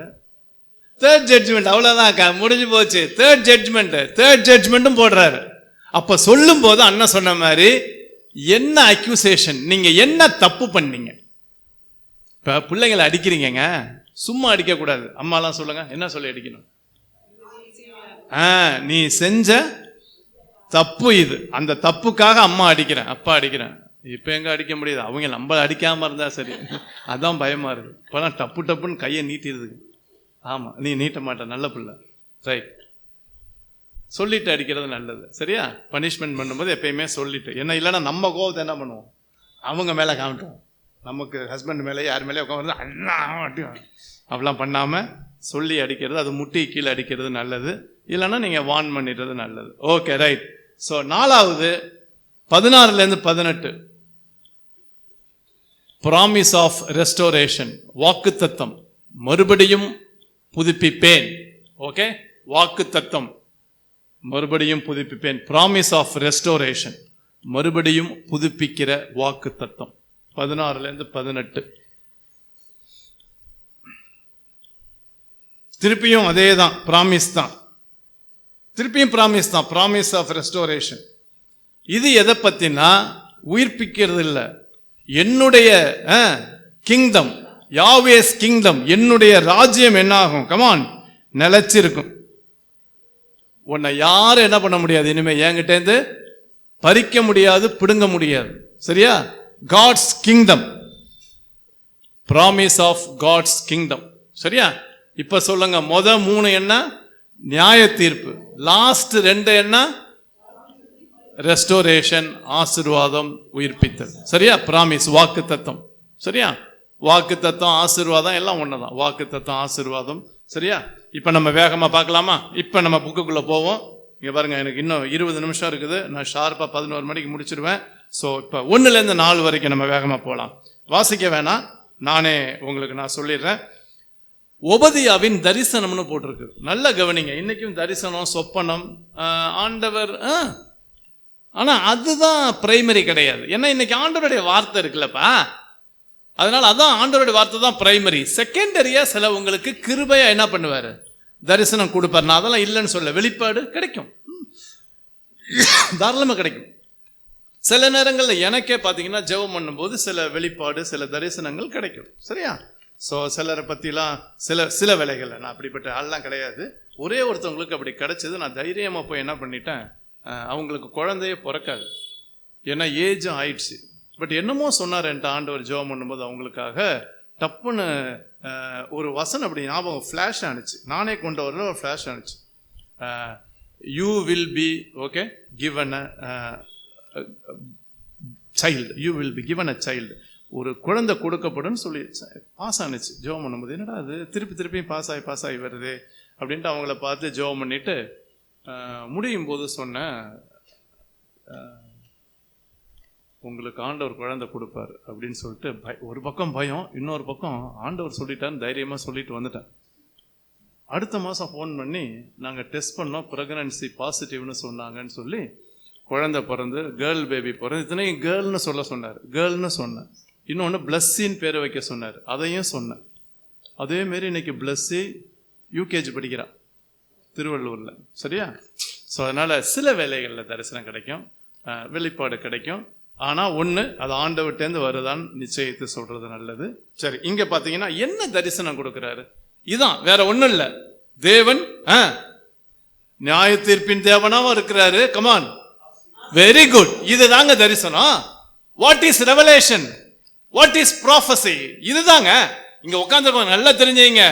third judgment. அவ்வளவுதான், முடிஞ்சு போச்சு. தேர்ட் ஜட்ஜ்மெண்ட்டும் போடுறாரு. அப்ப சொல்லும் போது அண்ணன் சொன்ன மாதிரி என்ன அக்யூசேஷன், நீங்க என்ன தப்பு பண்ணீங்க? இப்ப பிள்ளைங்களை அடிக்கிறீங்க, சும்மா அடிக்க கூடாது. அம்மாலாம் சொல்லுங்க, என்ன சொல்லி அடிக்கணும்? நீ செஞ்ச தப்பு இது, அந்த தப்புக்காக அம்மா அடிக்கிறேன், அப்பா அடிக்கிறேன். இப்ப எங்க அடிக்க முடியுது? அவங்க நம்மள அடிக்காம இருந்தா சரி. அதான் பயமா இருக்கு. இப்பெல்லாம் டப்புன்னு கையை நீட்டிடுது. ஆமா, நீ நீட்ட மாட்ட, நல்ல பிள்ளை, ரைட். சொல்லிட்டு அடிக்கிறது நல்லது, சரியா? பனிஷ்மெண்ட் பண்ணும்போது எப்பயுமே சொல்லிட்டு. என்ன இல்லைன்னா நம்ம கோபத்தை என்ன பண்ணுவோம், அவங்க மேல காமிட்டோம். நமக்கு ஹஸ்பண்ட் மேலே யார் மேலே உட்காந்து அண்ணா அப்படிலாம் பண்ணாம சொல்லி அடிக்கிறது, அது முட்டி கீழே அடிக்கிறது நல்லது. இல்லைன்னா நீங்க வார்ன் பண்ணிடுறது நல்லது. Okay, right. ஸோ 4வது 16 - 18 ப்ராமிஸ் ஆஃப் ரெஸ்டோரேஷன், வாக்குத்தத்தம், மறுபடியும் புதுப்பிப்பேன். ஓகே, வாக்குத்தத்தம், மறுபடியும் புதுப்பிப்பேன். ப்ராமிஸ் ஆஃப் ரெஸ்டோரேஷன், மறுபடியும் புதுப்பிக்கிற வாக்குத்தத்தம். 16 - 18 திருப்பியும் அதே தான், ப்ராமிஸ் தான், திருப்பியும் ப்ராமிஸ் தான், ப்ராமிஸ் ஆஃப் ரெஸ்டோரேஷன். இது எதை பத்தினா உயிர்ப்பிக்கிறது இல்லை, என்னுடைய கிங்டம், யாவேஸ் கிங்டம், என்னுடைய ராஜ்யம் என்ன ஆகும்? கமான், நிலைச்சிருக்கும். உன்னை யாரும் என்ன பண்ண முடியாது, இனிமே என்கிட்ட இருந்து பறிக்க முடியாது, பிடுங்க முடியாது, சரியா? God's kingdom, promise of God's kingdom, சரியா? இப்ப சொல்லுங்க, 3 என்ன? நியாய தீர்ப்பு. லாஸ்ட் 2 என்ன? ரெஸ்டோரேஷன், ஆசீர்வாதம், உயிர்ப்பித்தல், சரியா? ப்ராமிஸ், வாக்கு தத்தம், சரியா? வாக்கு தத்தம், ஆசீர்வாதம் எல்லாம் ஒண்ணுதான். வாக்கு தத்தம், ஆசீர்வாதம், சரியா? இப்ப நம்ம வேகமா பார்க்கலாமா? இப்ப நம்ம புக்குக்குள்ள போவோம். இங்க பாருங்க, எனக்கு இன்னும் 20 நிமிஷம் இருக்குது. நான் ஷார்ப்பா 11 மணிக்கு முடிச்சிருவேன். ஸோ இப்போ 1 - 4 வரைக்கும் நம்ம வேகமா போகலாம். வாசிக்க வேணாம், நானே உங்களுக்கு நான் சொல்லிடுறேன். ஒபதியாவின் தரிசனம்னு போட்டிருக்கு, நல்ல கவனிங்க. இன்னைக்கும் தரிசனம், சொப்பனம், ஆண்டவர், ஆனா அதுதான் பிரைமரி கிடையாது. ஏன்னா இன்னைக்கு ஆண்டவருடைய வார்த்தை இருக்குல்லப்பா, அதனால அதான் ஆண்டவருடைய வார்த்தை தான் பிரைமரி. செகண்டரியா சில உங்களுக்கு கிருபையா என்ன பண்ணுவாரு, தரிசனம் கொடுப்பாரு. நான் அதெல்லாம் இல்லைன்னு சொல்ல, வெளிப்பாடு கிடைக்கும், தாராளமா கிடைக்கும். சில நேரங்களில் எனக்கே பார்த்தீங்கன்னா ஜெபம் பண்ணும்போது சில வெளிப்பாடு, சில தரிசனங்கள் கிடைக்கும், சரியா? ஸோ சிலரை பற்றிலாம் சில வேலைகளில் நான் அப்படிப்பட்ட ஆள்லாம் கிடையாது. ஒரே ஒருத்தவங்களுக்கு அப்படி கிடைச்சது. நான் தைரியமாக போய் என்ன பண்ணிட்டேன், அவங்களுக்கு குழந்தையே பிறக்காது, ஏன்னா ஏஜும் ஆயிடுச்சு. பட் என்னமோ சொன்னார் என்கிட்ட ஆண்டவர் ஜெபம் பண்ணும்போது, அவங்களுக்காக டப்புன்னு ஒரு வசனம் அப்படி ஞாபகம் ஃப்ளாஷ் ஆனிச்சு. நானே கொண்டு வரல, ஒரு ஃப்ளாஷ் ஆனிச்சு. You will be okay given a child, you will be given a child, ஒரு குழந்தை கொடுக்கப்படும் சொல்லி பாஸ் ஆனிச்சு. ஜெபம் பண்ணும்போது என்னடா அது திருப்பியும் பாஸ் ஆகி வருது அப்படின்ட்டு அவங்கள பார்த்து ஜெபம் பண்ணிட்டு முடியும் போது சொன்னேன், உங்களுக்கு ஆண்டவர் குழந்தை கொடுப்பார் அப்படின்னு சொல்லிட்டு ஒரு பக்கம் பயம், இன்னொரு பக்கம் ஆண்டவர் சொல்லிட்டான்னு தைரியமாக சொல்லிட்டு வந்துட்டேன். அடுத்த மாதம் ஃபோன் பண்ணி நாங்கள் டெஸ்ட் பண்ணோம், ப்ரெக்னன்சி பாசிட்டிவ்னு சொன்னாங்கன்னு சொல்லி குழந்தை பிறந்து, கேர்ள் பேபி பிறந்து. இத்தனையும் கேர்ள்னு சொல்ல சொன்னார், கேர்ள்னு சொன்னேன். இன்னொன்று பிளஸ்ஸின்னு பேர் வைக்க சொன்னார், அதையும் சொன்னேன். அதேமாரி இன்னைக்கு பிளஸ்ஸி யூகேஜி படிக்கிறான் திருவள்ளூரில், சரியா? ஸோ அதனால் சில வேலைகளில் தரிசனம் கிடைக்கும், வெளிப்பாடு கிடைக்கும். ஆனால் ஒன்று, அது ஆண்டவர்கிட்டேருந்து வருதான்னு நிச்சயித்து சொல்கிறது நல்லது. சரி, இங்கே பார்த்தீங்கன்னா என்ன தரிசனம் கொடுக்குறாரு? இதான், வேற ஒன்றும் இல்லை. தேவன் நியாய தீர்ப்பின் தேவனாவும் இருக்கிறாரு. Come on, very good. இதுதாங்க தரிசனம். What is revelation, what is prophecy? இதுதாங்க. இங்க உட்கார்ந்து நல்லா தெரிஞ்சீங்க,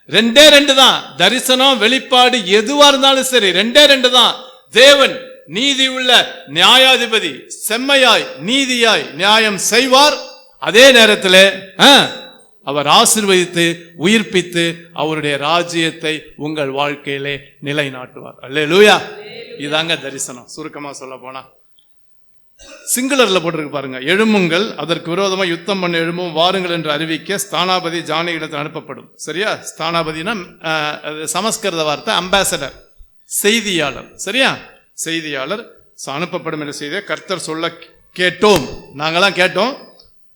2 தான் தரிசனம், வெளிப்பாடு. எதுவா இருந்தாலும் சரி 2 தான். தேவன் நீதி உள்ள நியாயாதிபதி, செம்மையாய் நீதியாய் நியாயம் செய்வார். அதே நேரத்தில் அவர் ஆசீர்வதித்து உயிர்ப்பித்து அவருடைய ராஜ்யத்தை உங்கள் வாழ்க்கையிலே நிலைநாட்டுவார். அல்லேலூயா. இதாங்க தரிசனம், சுருக்கமா சொல்ல போனா. சிங்குலர்ல போட்டிருக்கு பாருங்க. எழும்புங்கள், அதற்கு விரோதமாக யுத்தம் பண்ண எழும்பும், வாருங்கள் என்று அறிவிக்க ஸ்தானாபதி ஜானி இடத்தில் அனுப்பப்படும். சரியா? ஸ்தானாபதினா சமஸ்கிருத வார்த்தை அம்பாசடர், செய்தியாளர். சரியா? செய்தியாளர் அனுப்பப்படும் என்ற செய்தியை கர்த்தர் சொல்ல கேட்டோம், நாங்களாம் கேட்டோம்.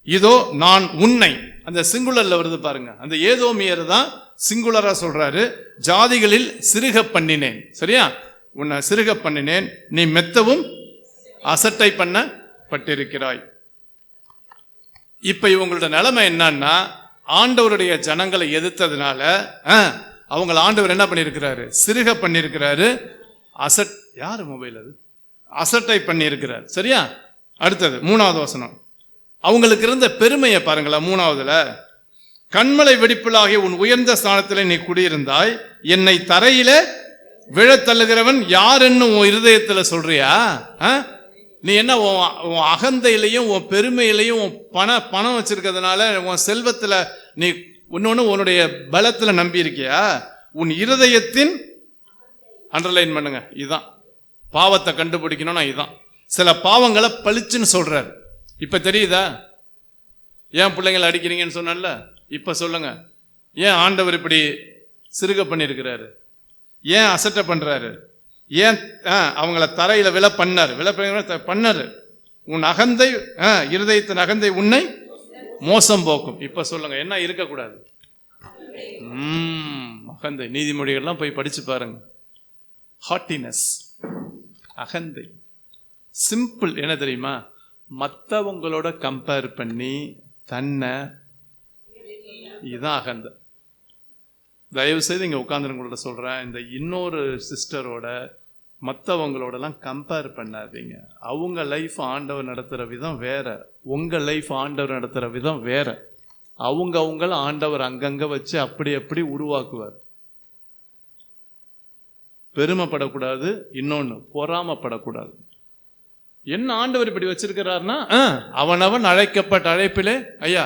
இதோ நான் உன்னை, அந்த சிங்குலர்ல வருது பாருங்க, அந்த ஏதோமியர் தான் சிங்குலரா சொல்றாரு. ஜாதிகளில் சிறுக பண்ணினேன். சரியா? உன்னை சிறுக பண்ணினேன், நீ மெத்தவும் அசட்டை பண்ணப்பட்டிருக்கிறாய். இப்ப இவங்களோட நிலைமை என்னன்னா, ஆண்டவருடைய ஜனங்களை எதிர்த்ததுனால அவங்கள ஆண்டவர் என்ன பண்ணிருக்கிறாரு? சிறுக பண்ணிருக்கிறாரு. யாரு மொபைல் அது? அசட்டை பண்ணியிருக்கிறார். சரியா? அடுத்தது 3வது வசனம். அவங்களுக்கு இருந்த பெருமையை பாருங்களா. 3வதுல, கண்மலை வெடிப்பிலாகிய உன் உயர்ந்த ஸ்தானத்தில் நீ குடியிருந்தாய், என்னை தரையில விழத்தள்ளுகிறவன் யார் என்னும் உன் இருதயத்துல சொல்றியா? நீ என்ன உன் அகந்தையிலையும் உன் பெருமையிலையும் உன் பணம் வச்சிருக்கிறதுனால உன் செல்வத்துல நீ இன்னொன்னு உன்னுடைய பலத்துல நம்பி இருக்கியா? உன் இருதயத்தின், அண்டர்லைன் பண்ணுங்க, இதுதான் பாவத்தை கண்டுபிடிக்கணும்னா இதுதான். சில பாவங்களை பளிச்சுன்னு சொல்றாரு. இப்ப தெரியுதா? ஏன் பிள்ளைங்களை அடிக்கிறீங்கன்னு சொன்னல, இப்ப சொல்லுங்க. ஏன் ஆண்டவர் இப்படி சிறுக பண்ணிருக்கிறாரு? ஏன் அசட்டை பண்றாரு? ஏன் அவங்கள தரையில விழ பண்ணாரு? உன் அகந்தை, இருதயத்தின் அகந்தை உன்னை மோசம் போக்கும். இப்ப சொல்லுங்க, என்ன இருக்கக்கூடாது? அகந்தை. நீதிமொழிகள்லாம் போய் படிச்சு பாருங்க. ஹாட்டினஸ், அகந்தை. சிம்பிள் என்ன தெரியுமா? மற்றவங்களோட கம்பேர் பண்ணி தன்னை, இதுதான் அகந்தை. தயவு செய்து இங்க உட்காந்துருங்களோட சொல்றேன், இந்த இன்னொரு சிஸ்டரோட மற்றவங்களோடலாம் கம்பேர் பண்ணாதீங்க. அவங்க லைஃப் ஆண்டவர் நடத்துகிற விதம் வேற, உங்க லைஃப் ஆண்டவர் நடத்துகிற விதம் வேற. அவங்கள ஆண்டவர் அங்கங்க வச்சு அப்படி அப்படி உருவாக்குவார். பெருமைப்படக்கூடாது, இன்னொன்னு பொறாமப்படக்கூடாது. என்ன ஆண்டவர் இப்படி வச்சிருக்கிறார்னா, அவனவன் அழைக்கப்பட்ட அழைப்பிலே ஐயா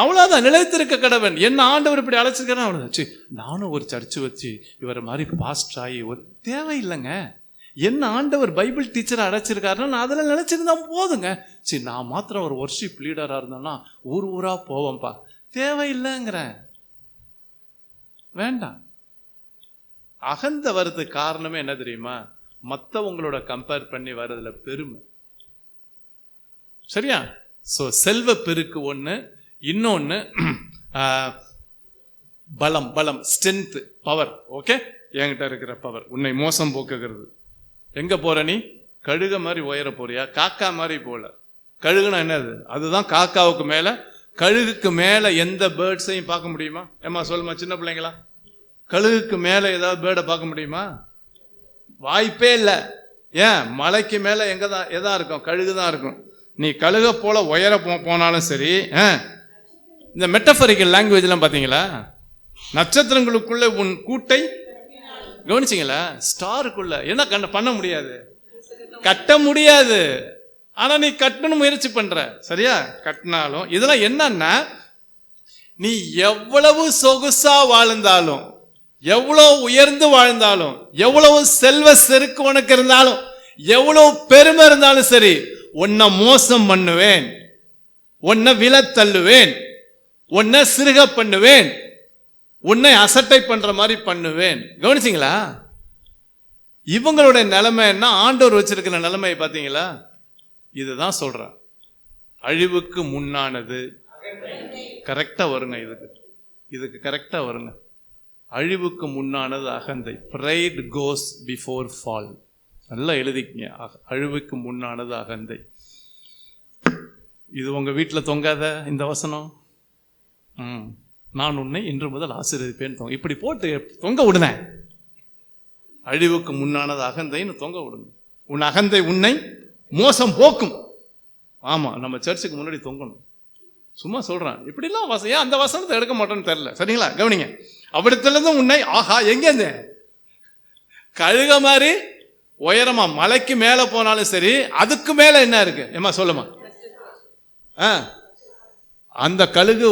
அவ்வளவுதான் நிலைத்திருக்க கடவன். என்ன ஆண்டவர் இப்படி அழைச்சிருக்காரு, அவ்வளவுதான். நானும் ஒரு சர்ச்சு வச்சு இவரை மாதிரி பாஸ்டர் ஆகி ஒரு தேவையில்லைங்க. என்ன ஆண்டவர் பைபிள் டீச்சரை அழைச்சிருக்காருன்னா நான் அதில் நினைச்சிருந்தா போதுங்க. சரி, நான் மாத்திரம் ஒரு வர்ஷிப் லீடரா இருந்தேன்னா ஊரா போவேன்ப்பா, தேவையில்லைங்கிறேன். வேண்டாம். அகந்த வர்றதுக்கு காரணமே என்ன தெரியுமா? மற்றவங்களோட கம்பேர் பண்ணி வர்றதுல பெருமை. சரியா? சோ செல்வ பெருக்கு ஒண்ணு, இன்னொன்னு பலம், ஸ்ட்ரென்த், பவர். ஓகே, என்கிட்ட இருக்கிற பவர் உன்னை மோசம் போக்குகிறது. எங்க போற நீ? கழுக மாதிரி உயர போறியா? காக்கா மாதிரி போல. கழுகுனா என்னது? அதுதான் காக்காவுக்கு மேல. கழுகுக்கு மேல எந்த பேர்ட்ஸையும் பார்க்க முடியுமா? ஏமா சொல்லுமா சின்ன பிள்ளைங்களா, கழுகுக்கு மேல ஏதாவது பேர்டை பார்க்க முடியுமா? வாய்ப்பே இல்லை. ஏன்? மலைக்கு மேல எதா இருக்கும்? கழுகுதான் இருக்கும். நீ கழுக போல உயர போனாலும் சரி. இந்த மெட்டபரிக்கல் லாங்குவேஜ் எல்லாம் பாத்தீங்களா? நட்சத்திரங்களுக்குள்ள உன் கூட்டை கவனிச்சிங்களா? ஸ்டாருக்குள்ள என்ன பண்ண முடியாது, கட்ட முடியாது. ஆனா நீ கட்டணும் முயற்சி பண்ற. சரியா? கட்டினாலும் இதெல்லாம் என்னன்னா, நீ எவ்வளவு சொகுசா வாழ்ந்தாலும், எவ்வளவு உயர்ந்து வாழ்ந்தாலும், எவ்வளவு செல்வ செருக்கு உனக்கு இருந்தாலும், எவ்வளவு பெருமை இருந்தாலும் சரி, உன்னை மோசம் பண்ணுவேன், உன்னை விழ தள்ளுவேன், உன்னை சிறுக பண்ணுவேன், உன்னை அசட்டை பண்ற மாதிரி பண்ணுவேன். கவனிச்சிங்களா? இவங்களுடைய நிலைமை என்ன, ஆண்டவர் வச்சிருக்கிற நிலைமை பாத்தீங்களா? இதுதான் சொல்றேன், அழிவுக்கு முன்னானது. கரெக்டா வருங்க, இதுக்கு கரெக்டா வருங்க. அழிவுக்கு முன்னானது அகந்தை. Pride goes before fall. நல்லா எழுதிக்கங்க. அழிவுக்கு முன்னானது அகந்தை. இது உங்க வீட்டுல தொங்காத இந்த வசனம். நான் உன்னை இன்று முதல் ஆசீர்வதிப்பேன் இப்படி போட்டு தொங்க விடுன. அழிவுக்கு முன்னானது அகந்தைன்னு தொங்க விடுங்க. உன் அகந்தை உன்னை மோசம் போக்கும். ஆமா, நம்ம சர்ச்சுக்கு முன்னாடி தொங்கணும். சும்மா சொல்றேன், இப்படிலாம் ஏன் அந்த வசனத்தை எடுக்க மாட்டோன்னு தெரியல. சரிங்களா? கவனிங்க. அவிடத்திலிருந்து உன்னை, ஆஹா, எங்க கழுக மாதிரி உயரமா மலைக்கு மேல போனாலும் சரி, அதுக்கு மேல என்ன இருக்கு? ஏமா சொல்லுமா? அந்த கழுகு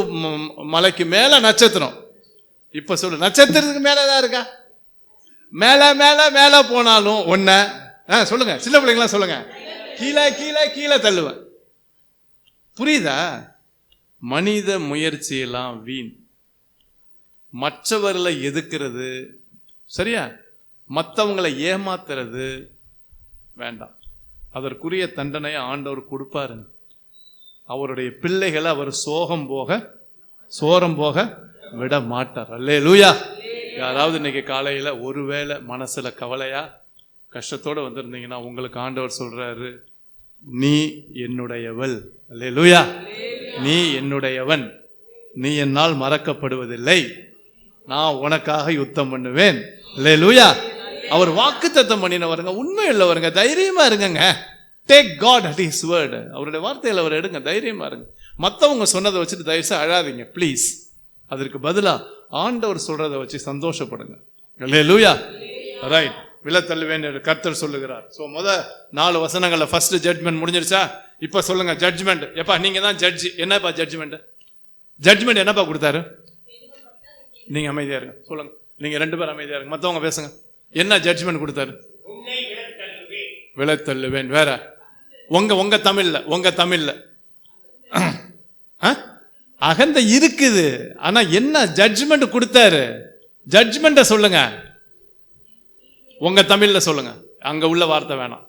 மலைக்கு மேல நட்சத்திரம். இப்ப சொல்லு, நட்சத்திரத்துக்கு மேல ஏதாவது இருக்கா? மேல மேல மேல போனாலும் ஒன்ன சொல்லுங்க, சின்ன பிள்ளைங்களா சொல்லுங்க. கீழே கீழே கீழே தள்ளுவேன். புரியுதா? மனித முயற்சியெல்லாம் வீண். மற்றவர்களை எதுக்கிறது சரியா, மற்றவங்களை ஏமாத்துறது வேண்டாம். அதற்குரிய தண்டனையை ஆண்டவர் கொடுப்பாரு. அவருடைய பிள்ளைகளை அவர் சோரம் போக விட மாட்டார். அல்லேலூயா. யாராவது இன்னைக்கு காலையில ஒருவேளை மனசுல கவலையா கஷ்டத்தோட வந்திருந்தீங்கன்னா உங்களுக்கு ஆண்டவர் சொல்றாரு, நீ என்னுடையவள். அல்லேலூயா. நீ என்னுடையவன், நீ என்னால் மறக்கப்படுவதில்லை, நான் உனக்காக யுத்தம் பண்ணுவேன். அல்லேலூயா. அவர் வாக்குத்தத்தம் பண்ணினவருங்க, உண்மை உள்ளவருங்க, தைரியமா இருங்க. Take God at his word. அவருடைய வார்த்தையில் அவர் எடுங்க, தைரியமா இருங்க. மற்றவங்க சொன்னதை வச்சுட்டு தயவுசெய்து அழாதீங்க ப்ளீஸ். அதற்கு பதிலா ஆண்டவர் சொல்றதை வச்சு சந்தோஷப்படுங்க. அல்லேலூயா. ரைட். விழத்தள்ளுவேன் கர்த்தர் சொல்லுகிறார். ஸோ 4 வசனங்கள்ல ஃபர்ஸ்ட் ஜட்மெண்ட் முடிஞ்சிருச்சா? இப்ப சொல்லுங்க ஜட்ஜ்மெண்ட். எப்பா நீங்க தான் ஜட்ஜ். என்னப்பா ஜட்ஜ்மெண்ட்? ஜட்ஜ்மெண்ட் என்னப்பா கொடுத்தாரு? நீங்க அமைதியா இருங்க. சொல்லுங்க, நீங்க 2 பேரும் அமைதியா இருங்க, மற்றவங்க பேசுங்க. என்ன ஜட்ஜ்மெண்ட் கொடுத்தாரு? விழத்தள்ளுவேன். வேற உங்க தமிழ்ல அகந்த இருக்குது. ஆனா என்ன ஜட்ஜ்மெண்ட் கொடுத்தாரு? ஜட்ஜ்மெண்ட சொல்லுங்க, உங்க தமிழ்ல சொல்லுங்க, அங்க உள்ள வார்த்தை வேணாம்.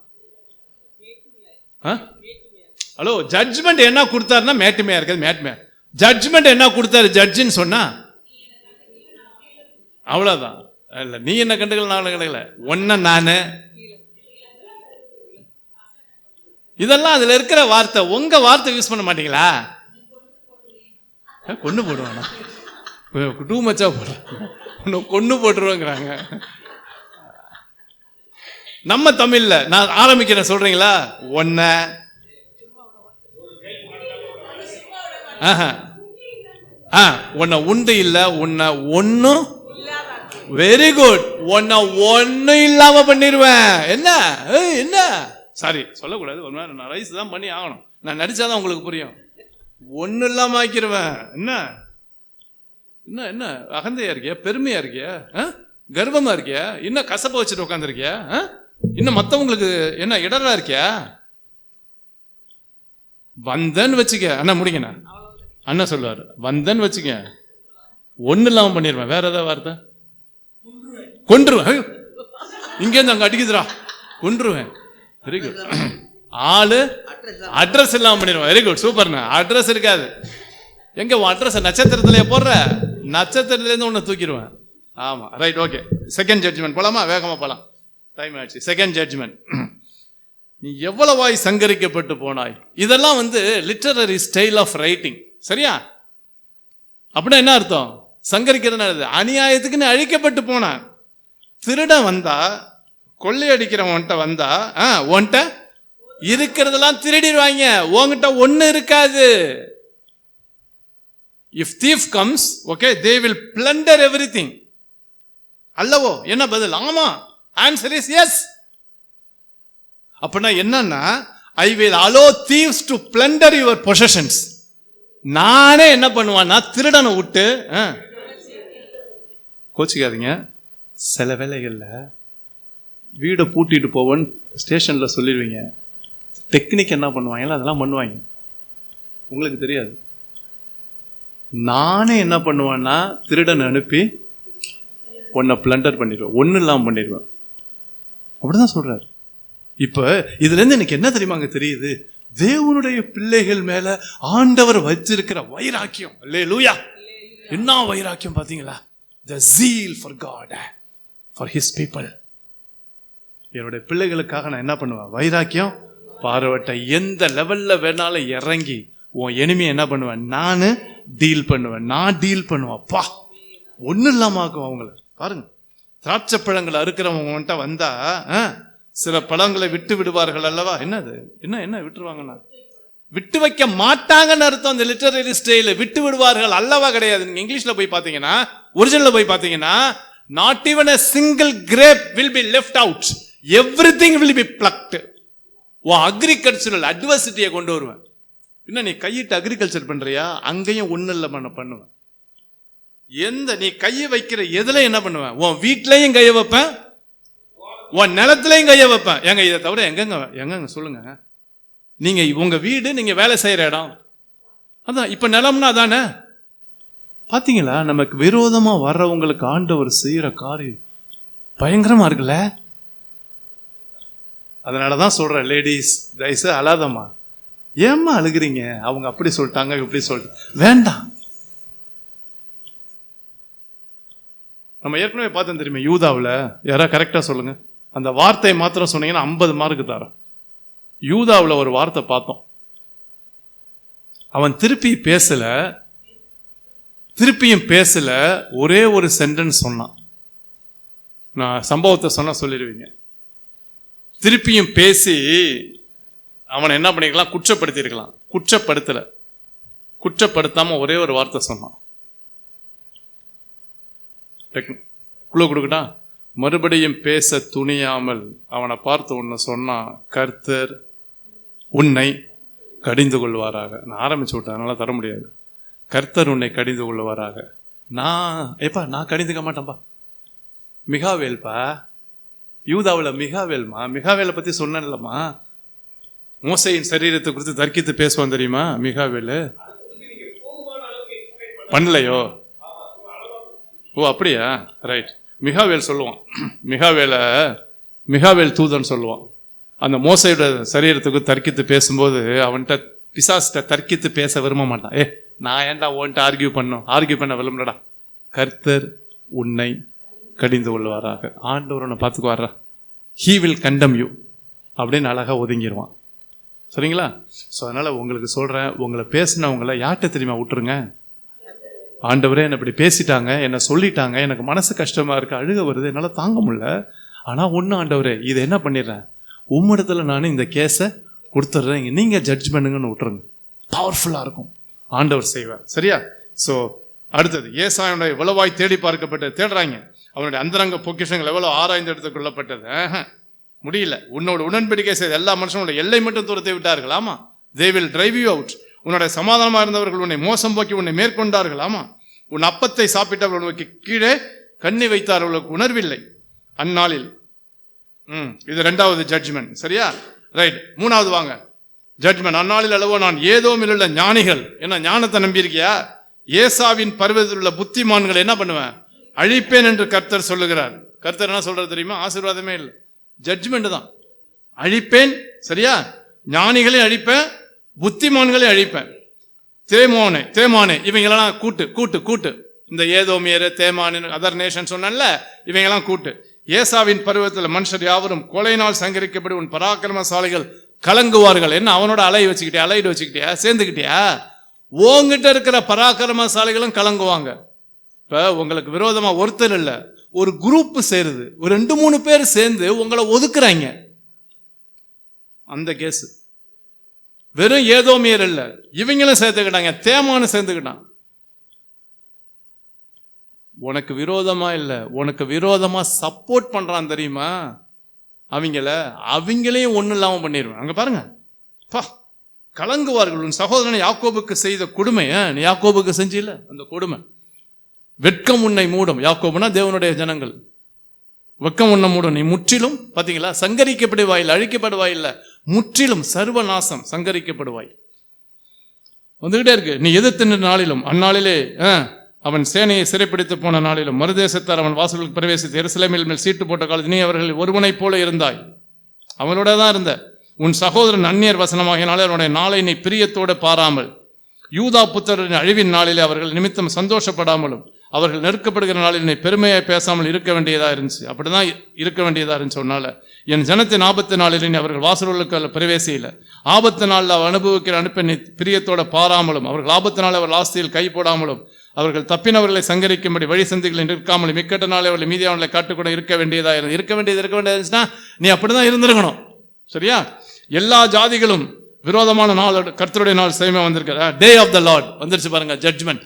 ஹலோ, ஜட்ஜ்மெண்ட் என்ன கொடுத்தாருன்னா மேட்டுமையா இருக்காது. மேட்டுமையா ஜட்ஜ்மெண்ட் என்ன கொடுத்தாரு? ஜட்ஜின்னு சொன்னா அவ்வளவுதான். இல்ல நீ என்ன கண்டுக்கல, நான் கண்டுக்கல, ஒன்ன நானு, இதெல்லாம் அதுல இருக்கிற வார்த்தை. உங்க வார்த்தை யூஸ் பண்ண மாட்டீங்களா? கொண்டு போடுவானா? டூ மச்சா போடுற, கொண்டு போட்டுருவாங்கிறாங்க. நம்ம தமிழ்ல நான் ஆரம்பிக்கிறேன், சொல்றீங்களா? ஒன்ன உன்னை உண்டு இல்ல, உன்னை ஒன்னும் வெரி குட், உன்னை ஒன்னும் இல்லாம பண்ணிடுவேன். என்ன சாரி சொல்லக்கூடாது, ஒரு மாதிரி நான் ரைஸ் தான் பண்ணி ஆகணும், நான் நடிச்சாதான் உங்களுக்கு புரியும். ஒன்னு இல்லாம ஆக்கிடுவேன். என்ன என்ன என்ன அகந்தையா இருக்கியா? பெருமையா இருக்கியா? கர்வமா இருக்கியா? இன்னும் கசப்ப வச்சுட்டு உட்காந்துருக்கியா? இன்னும் மற்றவங்களுக்கு என்ன இடரா இருக்கியா? வந்தன்னு வச்சுக்க அண்ணா, முடிங்கண்ணா. அண்ணா சொல்லுவாரு, வந்தன்னு வச்சுக்க ஒன்னு இல்லாம பண்ணிடுவேன். வேற ஏதாவது வார்த்தை? கொன்றுவேன். இங்கேருந்து அங்க அடிக்குதுரா, கொன்றுவேன். Very good. ஆளு அட்ரஸ் இல்லாம பண்ணிடுவேன். வெரி குட், சூப்பர்ண்ணா. அட்ரஸ் இருக்காது. எங்க உன் அட்ரஸ் நட்சத்திரத்திலே போடுற? நட்சத்திரத்துல இருந்து ஒன்னு தூக்கிடுவேன். ஆமா, ரைட், ஓகே. செகண்ட் ஜட்ஜ்மெண்ட் போலாமா? வேகமா போலாம், டைம் ஆயிடுச்சு. Second judgment. நீ எவ்வளவாய் சங்கரிக்கப்பட்டு போனாய். இதெல்லாம் லிட்டரரி ஸ்டைல் ஆஃப் ரைட்டிங், சரியா? அப்படின்னா என்ன அர்த்தம்? சங்கரிக்கிறது அநியாயத்துக்குன்னு அழிக்கப்பட்டு போனான். திருடன் வந்தா, கொள்ளையடிக்கிறவன்ட்ட வந்தா, உன்கிட்ட இருக்கிறதெல்லாம் திருடிடுவாங்க, உன்கிட்ட ஒண்ணு இருக்காது. If thief comes, okay, they will plunder everything. அல்லவோ? என்ன பதில்? ஆமா. Answer is yes. அப்படின்னா என்னன்னா, I will allow thieves to plunder your possessions. நானே என்ன பண்ணுவான்னா, திருடனை விட்டு, கோச்சிக்காதீங்க, சில வேளைகள்ல வீடை பூட்டிட்டு போவன் ஸ்டேஷன்ல சொல்லிடுவீங்க. டெக்னிக் என்ன பண்ணுவாங்களோ அதெல்லாம் பண்ணுவாங்க, உங்களுக்கு தெரியாது. நானே என்ன பண்ணுவேன்னா, திருடன் அனுப்பி உன்னை பிளண்டர் பண்ணிடுவேன், ஒன்னும் இல்லாம பண்ணிடுவேன். அப்படிதான் சொல்றாரு. இப்ப இதுல இருந்து எனக்கு என்ன தெரியுமாங்க தெரியுது? தேவனுடைய பிள்ளைகள் மேல ஆண்டவர் வச்சிருக்கிற வைராக்கியம். அல்லேலூயா. என்ன வைராக்கியம் பாத்தீங்களா? The zeal for God, for his people. என்னுடைய பிள்ளைகளுக்காக நான் என்ன பண்ணுவேன்? வைராக்கியம் பார்வட்ட எந்த லெவல்ல வேணாலும் இறங்கி உன் எனிமையை என்ன பண்ணுவேன்? நான் டீல் பண்ணுவேன். பா, ஒன்னும் இல்லாம ஆக்கும் அவங்கள. பாருங்க, திராட்சை பழங்களை அறுக்கிறவங்க வந்தா சில பழங்களை விட்டு விடுவார்கள் அல்லவா? என்னது என்ன விட்டுருவாங்கன்னா, விட்டு வைக்க மாட்டாங்கன்னு அர்த்தம். அந்த லிட்டரரி ஸ்டைல் விட்டு விடுவார்கள் அல்லவா கிடையாது. நீங்க இங்கிலீஷ்ல போய் பாத்தீங்கன்னா, ஒரிஜினல்ல போய் பாத்தீங்கன்னா, not even a single grape will be left out, everything will be plucked. Agricultural அட்வர்சிட்டியை கொண்டு வருவேன். என்ன நீ கையிட்டு அக்ரிகல்ச்சர் பண்றியா? அங்கேயும் ஒண்ணு இல்ல பண்ணுவேன். எந்த நீ கையை வைக்கிற எதுல என்ன பண்ணுவேன்? உன் வீட்லயும் கையை வைப்பேன், உன் நிலத்திலையும் கையை வைப்பேன். எங்க இதை தவிர எங்கங்க சொல்லுங்க, நீங்க உங்க வீடு, நீங்க வேலை செய்யற இடம். அதான் இப்ப நிலம்னா அதானே. பாத்தீங்களா, நமக்கு விரோதமா வர்றவங்களுக்கு ஆண்டவர் செய்யற காரியம் பயங்கரமா இருக்குல்ல. அதனாலதான் சொல்றேன், லேடிஸ் தயவுசெய்து அழாதம்மா. ஏம்மா அழுகுறீங்க? அவங்க அப்படி சொல்லிட்டாங்க, இப்படி சொல்லிட்டு வேண்டாம். நம்ம ஏற்கனவே பார்த்தோம் தெரியுமா, யூதாவில். யாராவது கரெக்டா சொல்லுங்க, அந்த வார்த்தை மாத்திரம் சொன்னீங்கன்னா 50 மார்க்கு தரேன். யூதாவில் ஒரு வார்த்தை பார்த்தோம். அவன் திருப்பியும் பேசல, ஒரே ஒரு சென்டென்ஸ் சொன்னான். நான் சம்பவத்தை சொன்ன சொல்லிடுவீங்க. திருப்பியும் பேசி அவனை என்ன பண்ணிருக்கலாம், குற்றப்படுத்தி இருக்கலாம். குற்றப்படுத்தாம ஒரே ஒரு வார்த்தை சொன்னான். குழு கொடுக்கட்டா. மறுபடியும் பேச துணியாமல் அவனை பார்த்து ஒன்னு சொன்னான், கர்த்தர் உன்னை கடிந்து கொள்வாராக. நான் ஆரம்பிச்சு விட்டேன், அதனால தர முடியாது. கர்த்தர் உன்னை கடிந்து கொள்வாராக. நான் கடிந்துக்க மாட்டேன்பா. மிகாவேல்பா, யூதாவில் மிகாவேல்மா. மிகாவேலை பத்தி சொன்னேன்லம்மா. மோசையின் சரீரத்தை குறித்து தர்க்கித்து பேசுவான் தெரியுமா மிகாவேலு. பண்ணலையோ? ஓ அப்படியா, ரைட். மிகாவேல் சொல்லுவான். மிகாவேல் தூதன் சொல்லுவான். அந்த மோசையோட சரீரத்துக்கு தர்க்கித்து பேசும்போது அவன்கிட்ட பிசாசிட்ட தர்க்கித்து பேச விரும்ப மாட்டான். நான் ஏன்டா ஓன்ட்டு ஆர்கியூ பண்ண விரும்பலடா. கர்த்தர் உன்னை கடிந்து கொள்வாராக. ஆண்டவர் உன்னை பார்த்துக்குவாரா, ஹீ வில் கண்டம் யூ அப்படின்னு அழகா ஒதுங்கிடுவான். சரிங்களா? ஸோ அதனால உங்களுக்கு சொல்றேன், உங்களை பேசினவங்களை யார்கிட்ட தெரியுமா விட்டுருங்க. ஆண்டவரே என்னை இப்படி பேசிட்டாங்க, என்னை சொல்லிட்டாங்க, எனக்கு மனசு கஷ்டமா இருக்கு, அழுக வருது, என்னால் தாங்க முடியல. ஆனால் ஒன்று ஆண்டவரே, இதை என்ன பண்ணிடுறேன், உம்மிடத்துல நான் இந்த கேஸை கொடுத்துட்றேன், நீங்கள் ஜட்ஜ் பண்ணுங்கன்னு விட்டுருங்க. பவர்ஃபுல்லாக இருக்கும், ஆண்டவர் செய்வார். சரியா? ஸோ அடுத்தது, ஏசாயனுடைய எவ்வளவாய் தேடி பார்க்கப்பட்டது. தேடுறாங்க, அவனுடைய அந்தரங்க பொக்கிஷங்கள் எவ்வளோ ஆராய்ந்து எடுத்துக் கொள்ளப்பட்டது. முடியல. உன்னோட உடன்படிக்கை செய்த எல்லா மனுஷனோட எல்லை மட்டும் தூரத்தை விட்டார்கள். ஆமா, they will drive you out. உன்னுடைய சமாதானமாக இருந்தவர்கள் உன்னை மோசம் போக்கி உன்னை மேற்கொண்டார்கள். ஆமா, உன் அப்பத்தை சாப்பிட்டவர்களுக்கு கீழே கண்ணி வைத்தார்களுக்கு உணர்வில்லை அந்நாளில். இது 2வது ஜட்ஜ்மெண்ட். சரியா? ரைட். 3வது வாங்க, ஜட்ஜ்மெண்ட். அந்நாளில் அளவோ நான் ஏதோமில் உள்ள ஞானிகள், என்ன ஞானத்தை நம்பியிருக்கியா, ஏசாவின் பருவத்தில் உள்ள புத்திமான்களை என்ன பண்ணுவேன், அழிப்பேன் என்று கர்த்தர் சொல்லுகிறார். கர்த்தர் என்ன சொல்றது தெரியுமா? ஆசீர்வாதமே இல்லை, ஜட்ஜ்மெண்ட் தான். அழிப்பேன். சரியா? ஞானிகளை அழிப்பேன், புத்திமான்களை அழிப்பேன். தேமானே இவங்களெல்லாம் கூட்டு இந்த ஏதோமியர், தேமானு, அதர் நேஷன் சொன்னல, இவங்கெல்லாம் கூட்டு. ஏசாவின் பருவத்தில் மனுஷர் யாவரும் கொலையினால் சங்கரிக்கப்படி உன் பராக்கிரமசாலிகள் கலங்குவார்கள். என்ன அவனோட அலைடு வச்சுக்கிட்டியா, சேர்ந்துக்கிட்டியா? உங்ககிட்ட இருக்கிற பராக்கிரமசாலிகளும் கலங்குவாங்க. இப்ப உங்களுக்கு விரோதமா ஒருத்தர் இல்ல, ஒரு குரூப் சேருது, ஒரு 2-3 பேர் சேர்ந்து உங்களை ஒதுக்குறாங்க. அந்த கேஸ் வெறும் ஏதோமியர் இல்ல, இவங்களும் சேர்த்துக்கிட்டாங்க, தேமானு சேர்ந்துக்கிட்டான். உனக்கு விரோதமா இல்ல, உனக்கு விரோதமா சப்போர்ட் பண்றான் தெரியுமா அவங்களையும் ஒண்ணு இல்லாம பண்ணிடுவேன். அங்க பாருங்க, கலங்குவார்கள். உன் சகோதரனை யாக்கோபுக்கு செய்த கொடுமை நீ யாக்கோபுக்கு செஞ்சில, அந்த கொடுமை. வெட்கம் உன்னை மூடும். யாக்கோபுனா தேவனுடைய ஜனங்கள். வெட்கம் உன்னை மூடும். நீ முற்றிலும், பாத்தீங்களா, சங்கரிக்கப்படுவாய், அழிக்கப்படுவாய் இல்ல, முற்றிலும் சர்வநாசம், சங்கரிக்கப்படுவாய். வந்துகிட்டே இருக்கு. நீ எதிர்த்து நின்ற நாளிலும், அந்நாளிலே அவன் சேனையை சிறைப்பிடித்து போன நாளிலும், மறுதேசத்தார் அவன் வாசலுக்கு பிரவேசித்து எருசலேமில் மேல் சீட்டு போட்ட காலத்தில் நீ அவர்கள் ஒருவனைப் போல இருந்தாய், அவனோட தான் இருந்த. உன் சகோதரன் அந்நியர் வசனமாகினாலே அவனுடைய நாளை நீ பிரியத்தோடு பாராமல், யூதா புத்திரரின் அழிவின் நாளிலே அவர்கள் நிமித்தம் சந்தோஷப்படாமலும், அவர்கள் நெருக்கப்படுகிற நாளில் நீ பெருமையை பேசாமல் இருக்க வேண்டியதா இருந்துச்சு. அப்படிதான் இருக்க வேண்டியதா இருந்துச்சு. சொன்னால என் ஜனத்தின் ஆபத்து நாளில் நீ அவர்கள் வாசலுக்கு பிரவேசியில, ஆபத்து நாளில் அவர் அனுபவிக்கிற அனுப்பை நீ பிரியத்தோட பாராமலும், அவர்கள் ஆபத்து நாள் அவர் ஆஸ்தியில் கை போடாமலும், அவர்கள் தப்பினவர்களை சங்கரிக்கும்படி வழி சந்திகளை நிற்காமல் மிக்கட்ட நாளை அவர்களை மீதியானவர்களை காட்டுக்கூட இருக்க வேண்டியதா இருந்துச்சுன்னா நீ அப்படிதான் இருந்திருக்கணும். சரியா? எல்லா ஜாதிகளும் விரோதமான நாள், கர்த்தருடைய நாள் சேமே வந்திருக்கிற டே ஆஃப் த லார்ட் வந்துருச்சு பாருங்க, ஜட்ஜ்மெண்ட்.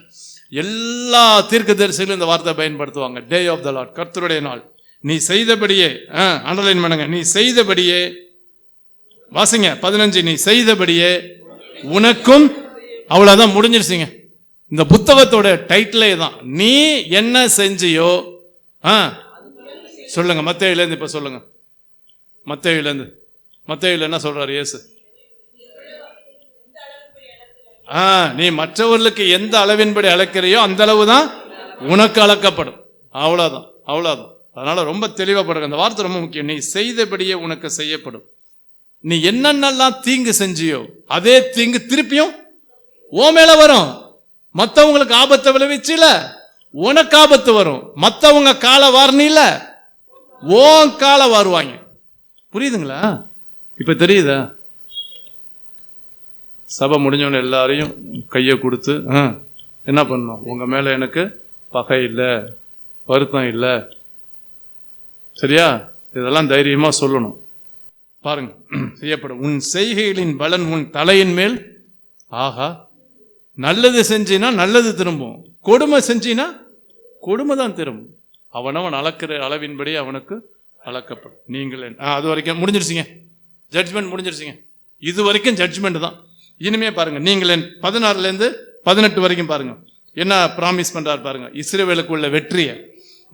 எல்லா தீர்க்கதரிசிகளும் இந்த வார்த்தை பயன்படுத்துவாங்க, டே ஆஃப் த லார்ட், கர்த்தருடைய நாள். நீ செய்தபடியே, அண்டர்லைன் பண்ணுங்க, நீ செய்தபடியே, வாசிங்க 15, நீ செய்தபடியே உனக்கும், அவ்வளவுதான், முடிஞ்சிருச்சுங்க. இந்த புத்தகத்தோட டைட்டிலே தான், நீ என்ன செஞ்சியோ. சொல்லுங்க, மத்தேயுல இருந்து இப்ப சொல்லுங்க, மத்தேயுல என்ன சொல்றாரு இயேசு? நீ மற்றவர்களுக்கு எந்த அளவின்படி அளக்கிறையோ அந்த அளவு தான் உனக்கு அளக்கப்படும். அவ்வளவுதான், அவ்வளவுதான். அதனால ரொம்ப தெளிவாப்படுங்க. அந்த வார்த்தை ரொம்ப முக்கியம். நீ செய்தபடியே உனக்கு செய்யப்படும். நீ என்னென்னலாம் தீங்கு செஞ்சியோ அதே தீங்கு திருப்பியும் ஓ மேல வரும். மற்றவங்களுக்கு ஆபத்தை விளைவிச்சுல உனக்கு ஆபத்து வரும். மற்றவங்க காலை வாரணில ஓ காலை வாருவாங்க. புரியுதுங்களா? இப்ப தெரியுதா? சபை முடிஞ்சவன எல்லாரையும் கையை கொடுத்து என்ன பண்ணணும்? உங்க மேல எனக்கு பகை இல்லை, வருத்தம் இல்லை, சரியா? இதெல்லாம் தைரியமா சொல்லணும். பாருங்க, செய்யப்படும். உன் செய்கைகளின் பலன் உன் தலையின் மேல். ஆகா, நல்லது செஞ்சினா நல்லது திரும்பும், கொடுமை செஞ்சினா கொடுமை தான் திரும்பும். அவனவன் அளக்கிற அளவின்படி அவனுக்கு அளக்கப்படும். நீங்கள் அது வரைக்கும் முடிஞ்சிருச்சிங்க, ஜட்ஜ்மெண்ட் முடிஞ்சிருச்சிங்க. இது வரைக்கும் ஜட்ஜ்மெண்ட் தான். இனிமே பாருங்க, நீங்கள் 16 18 வரைக்கும் பாருங்க என்ன பிராமிஸ் பண்றாரு பாருங்க. இஸ்ரவேலுக்கு உள்ள வெற்றியை,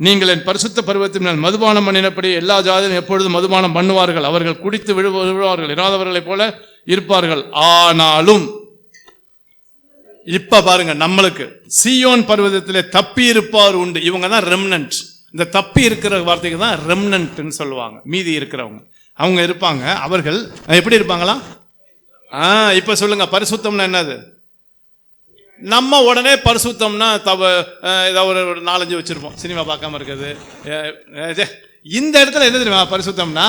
நீங்கள் என் பரிசுத்த பருவத்தினால் மதுபானம் பண்ணினபடி எல்லா ஜாதியும் எப்பொழுதும் மதுபானம் பண்ணுவார்கள், அவர்கள் குடித்து விழுவார்கள், இராதவர்களைப் போல இருப்பார்கள். ஆனாலும் இப்ப பாருங்க, நம்மளுக்கு சீயோன் பர்வதத்திலே தப்பி இருப்பார் உண்டு. இவங்க தான் ரெம்னன்ட். இந்த தப்பி இருக்கிற வார்த்தைக்கு தான் ரெம்னன்ட்னு சொல்லுவாங்க. மீதி இருக்கிறவங்க அவங்க இருப்பாங்க. அவர்கள் எப்படி இருப்பாங்களா? இப்ப சொல்லுங்க, பரிசுத்தம்னா என்னது? நம்ம உடனே பரிசுத்தம்னா ஏதாவது ஒரு 4-5 வச்சிருப்போம், சினிமா பார்க்காம இருக்கிறது. இந்த இடத்துல என்ன தெரியுமா பரிசுத்தம்னா?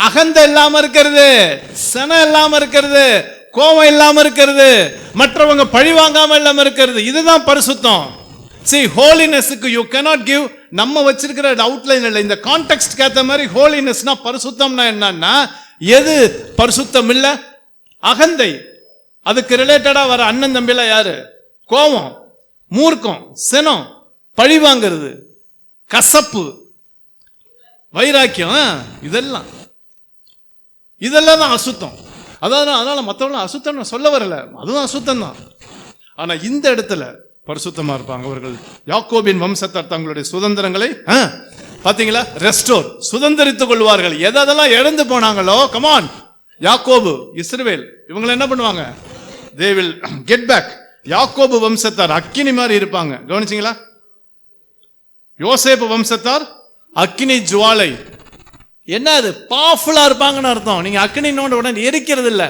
அகந்தை இல்லாம இருக்கிறது, சனம் இல்லாம இருக்கிறது, கோபம் இல்லாம இருக்கிறது, மற்றவங்க பழி வாங்காம இல்லாம இருக்கிறது. இதுதான் பரிசுத்தம். See, holiness-க்கு you cannot give. நம்ம வச்சிருக்கிற அவுட்லைன் இல்லை, இந்த கான்டெக்ஸ்ட்க்கு ஏற்ற மாதிரி ஹோலினஸ்னா பரிசுத்தம்னா என்னன்னா, எது பரிசுத்தம் இல்ல? அகந்தை. அதுக்கு ரிலேட்டடா வர அண்ணன் தம்பில யாரு? கோபம், மூர்க்கம், சினம், பழி வாங்கிறது, கசப்பு, வைராக்கியம், இதெல்லாம் தான் அசுத்தம். அதனால மற்றவங்க அசுத்தம் சொல்ல வரல, அதுவும் அசுத்தம் தான். ஆனா இந்த இடத்துல பரிசுத்தமா இருப்பாங்க. அவர்கள் யாக்கோபின் வம்சத்தார் தங்களுடைய சுதந்திரங்களை பாத்தீங்களா, ரெஸ்டோர், சுதந்திரித்துக் கொள்வார்கள். எதெல்லாம் இழந்து போனாங்களோ, கமான், யாக்கோபு, இஸ்ரவேல், இவங்களை என்ன பண்ணுவாங்க? they will get back. யாக்கோபு வம்சத்தார் அக்கினி மாதிரி இருப்பாங்க. கவனிச்சீங்களா? யோசேப்பு வம்சத்தார் அக்கினி ஜுவாலை. என்ன அது? பவர்ஃபுல்லா இருப்பாங்கன்னு அர்த்தம். நீங்க அக்கினி உடனே எரிக்கிறது இல்ல.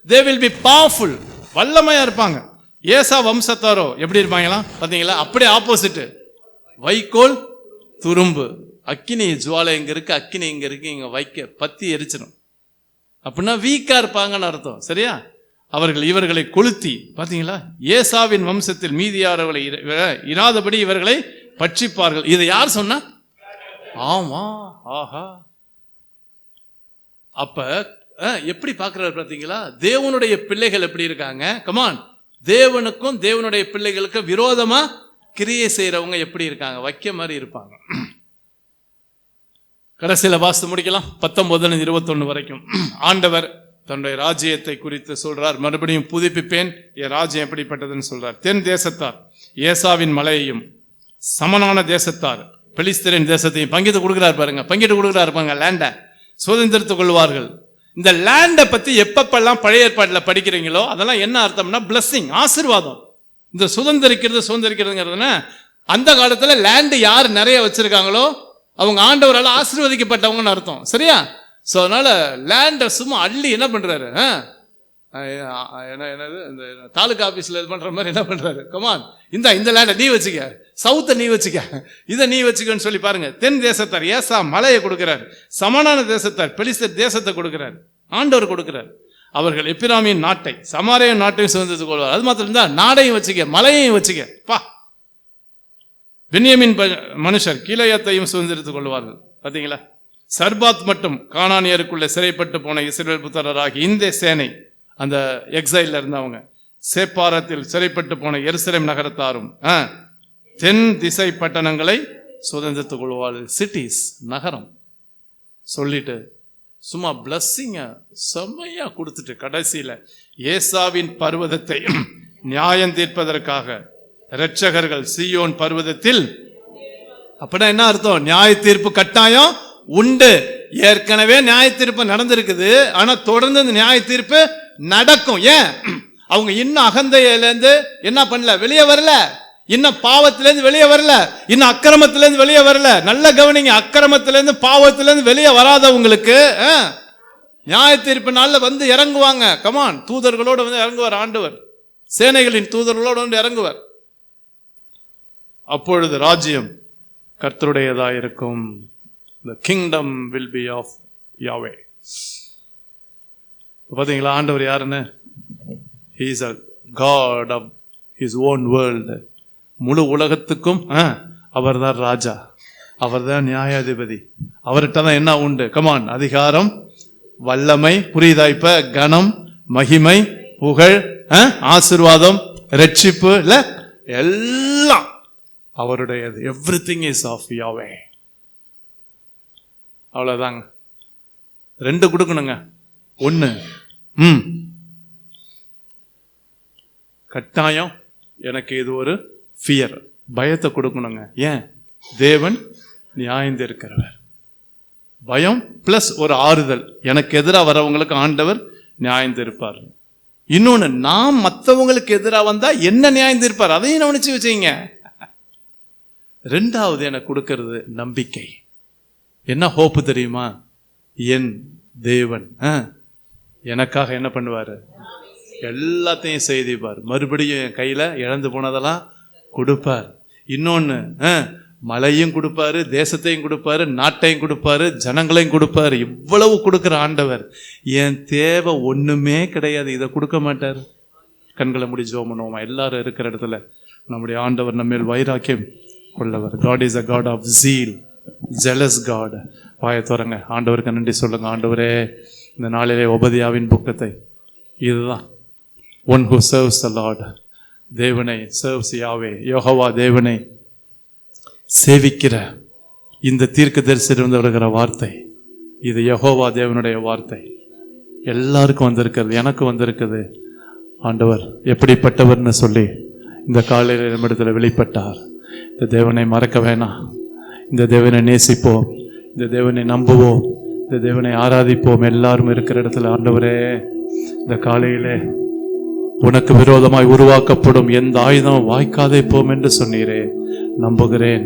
they will be powerful, வல்லமையா இருப்பாங்க. ஏசா வம்சத்தாரோ எப்படி இருப்பாங்களா பாத்தீங்களா? அப்படியே ஆப்போசிட், வைக்கோல் துரும்பு. அக்கினி ஜுவாலை இங்க இருக்கு, அக்கினி இங்க இருக்கு, இங்க வைக்க பத்தி எரிச்சிடும். அப்படின்னா வீக்கா இருப்பாங்கன்னு அர்த்தம், சரியா? அவர்கள் இவர்களை கொளுத்தி, பாத்தீங்களா? ஏசாவின் வம்சத்தில் மீதியானவர்களை இராதபடி இவர்களை பட்சிப்பார்கள். இதை யார் சொன்னா? ஆமா, ஆஹா. அப்ப எப்படி பாக்குறாரு பாத்தீங்களா? தேவனுடைய பிள்ளைகள் எப்படி இருக்காங்க? கமான், தேவனுக்கும் தேவனுடைய பிள்ளைகளுக்கு விரோதமா கிரியை செய்யறவங்க எப்படி இருக்காங்க? வைக்க மாதிரி இருப்பாங்க. கடைசியில வாசித்து முடிக்கலாம், 19-21 வரைக்கும். ஆண்டவர் தன்னுடைய ராஜ்யத்தை குறித்து சொல்றார். மறுபடியும் புதுப்பிப்பேன், என் ராஜ்யம் எப்படிப்பட்டதுன்னு சொல்றார். தென் தேசத்தார் ஏசாவின் மலையையும், சமனான தேசத்தார் பெலிஸ்தரின் தேசத்தையும் பங்கிட்டு கொடுக்கிறார் பாருங்க. பங்கிட்டு கொடுக்கிறார் பாருங்க. லேண்டை சுதந்திரத்துக் கொள்வார்கள். இந்த லேண்டை பத்தி எப்பப்பெல்லாம் பழைய ஏற்பாட்டில் படிக்கிறீங்களோ அதெல்லாம் என்ன அர்த்தம்னா பிளஸ்ஸிங், ஆசீர்வாதம். இந்த சுதந்திரிக்கிறதுங்கிறதுனா அந்த காலத்துல லேண்டு யார் நிறைய வச்சிருக்காங்களோ அவங்க ஆண்டவரால் ஆசீர்வதிக்கப்பட்டவங்கன்னு அர்த்தம், சரியா? ஸோ அதனால லேண்டை சும்மா அள்ளி என்ன பண்றாரு? என்னது இந்த தாலுகா ஆஃபீஸில் இது பண்ணுற மாதிரி என்ன பண்ணுறாரு? கமான், இந்த லேண்டை நீ வச்சுக்க, சவுத்தை நீ வச்சுக்க, இதை நீ வச்சுக்கன்னு சொல்லி பாருங்க. தென் தேசத்தார் ஏசா மலையை கொடுக்கிறார், சமனான தேசத்தார் பெலிஸ்தர் தேசத்தை கொடுக்கிறார், ஆண்டவர் கொடுக்கிறார். அவர்கள் எப்பிராமியின் நாட்டை, சமாரியா நாட்டையும் சுதந்திரத்துக் கொள்வார். அது மாத்திரம் தான், நாடையும் வச்சுக்க, மலையையும் வச்சுக்க. பா, பென்யமீன் மனுஷர் கீலேயாத்தையும் சுதந்திரத்துக் கொள்வார்கள். பார்த்தீங்களா? சர்பாத் மட்டும் கானானியருக்குள்ள சிறைப்பட்டு போன இஸ்ரவேல் புத்திரராகி இந்த சேனை, அந்த எக்ஸைல இருந்தவங்க, சேப்பாரத்தில் சிறைப்பட்டு போன எருசலேம் நகரத்தாரும் தென் திசை பட்டணங்களை சுதந்திரத்துக் கொள்வார்கள். சிட்டிஸ், நகரம் சொல்லிட்டு சும்மா பிளஸ்ஸிங்க செம்மையா கொடுத்துட்டு கடைசியில ஏசாவின் பர்வதத்தை நியாயம் தீர்ப்பதற்காக இரட்சகர்கள் சீயோன் பர்வதத்தில். அப்படின்னா என்ன அர்த்தம்? நியாய தீர்ப்பு கட்டாயம் உண்டு. ஏற்கனவே நியாய தீர்ப்பு நடந்திருக்குது, ஆனா தொடர்ந்து இந்த நியாய தீர்ப்பு நடக்கும். ஏன்? அவங்க இன்னும் அகந்தையிலேருந்து என்ன பண்ணல, வெளியே வரல. இன்னும் பாவத்திலேருந்து வெளியே வரல, இன்னும் அக்கிரமத்திலேருந்து வெளியே வரல. நல்ல கவனிங்க, அக்கிரமத்திலேருந்து பாவத்திலேருந்து வெளியே வராதவங்களுக்கு நியாய தீர்ப்பு நாளில் வந்து இறங்குவாங்க. கமான், தூதர்களோடு வந்து இறங்குவார் ஆண்டவர், சேனைகளின் தூதர்களோடு வந்து இறங்குவார். அப்பொழுது ராஜ்யம் கர்த்தருடையதாக இருக்கும். The kingdom will be of Yahweh. பார்த்தீங்களா ஆண்டவர் யாருன்னு? He is a God of his own world. முழு உலகத்துக்கும் அவர் தான் ராஜா, அவர் தான் நியாயாதிபதி. அவர்கிட்ட தான் என்ன உண்டு? கமான், அதிகாரம், வல்லமை, புரியுதா இப்ப? கனம், மகிமை, புகழ், ஆசீர்வாதம், ரட்சிப்பு, இல்ல எல்லாம் அவருடையது. Everything is of Yahweh. அவ்வளவுதாங்க. 2 கொடுக்கணுங்க. 1 கட்டாயம் எனக்கு இது ஒரு ஃபியர், பயத்தை கொடுக்கணுங்க. ஏன்? தேவன் நியாயந்திருக்கிறவர். பயம் பிளஸ் ஒரு ஆறுதல், எனக்கு எதிராக வரவங்களுக்கு ஆண்டவர் நியாயந்திருப்பார். இன்னொன்னு, நான் மற்றவங்களுக்கு எதிராக வந்தா என்ன நியாயந்திருப்பார், அதையும் கவனிச்சு வச்சுங்க. 2வது எனக்கு கொடுக்கிறது நம்பிக்கை. என்ன ஹோப்பு தெரியுமா? என் தேவன் எனக்காக என்ன பண்ணுவாரு? எல்லாத்தையும் செய்திப்பார். மறுபடியும் என் கையில இழந்து போனதெல்லாம் கொடுப்பார். இன்னொன்னு, மழையும் கொடுப்பாரு, தேசத்தையும் கொடுப்பாரு, நாட்டையும் கொடுப்பாரு, ஜனங்களையும் கொடுப்பாரு. இவ்வளவு கொடுக்கிற ஆண்டவர், என் தேவை ஒண்ணுமே கிடையாது, இதை கொடுக்க மாட்டார். கண்களை முடி ஜெபம் பண்ணுவோமா? எல்லாரும் இருக்கிற இடத்துல நம்முடைய ஆண்டவர் நம்மேல் வைராக்கியம் கொள்ளவர். God is a God of zeal, jealous God. வாயை தோறங்க, ஆண்டவருக்கு நன்றி சொல்லுங்க. ஆண்டவரே, இந்த நாளிலே ஒபதியாவின் புக்கத்தை, இதுதான் one who serves the Lord, தேவனை serves Yahweh, யெகோவா தேவனை சேவிக்கிற இந்த தீர்க்கதரிசியிலிருந்து வருகிற வார்த்தை, இது யெகோவா தேவனுடைய வார்த்தை. எல்லாருக்கும் வந்திருக்கிறது, எனக்கு வந்திருக்குது. ஆண்டவர் எப்படிப்பட்டவர்னு சொல்லி இந்த காலையில் நம்மிடத்தில் வெளிப்பட்டார். இந்த தேவனை மறக்க வேணாம், இந்த தேவனை நேசிப்போம், இந்த தேவனை நம்புவோம், இந்த தேவனை ஆராதிப்போம். எல்லாரும் இருக்கிற இடத்துல ஆண்டவரே, இந்த காலையிலே உனக்கு விரோதமாய் உருவாக்கப்படும் எந்த ஆயுதம் வாய்க்காதே போம் என்று சொன்னீரே. நம்புகிறேன்,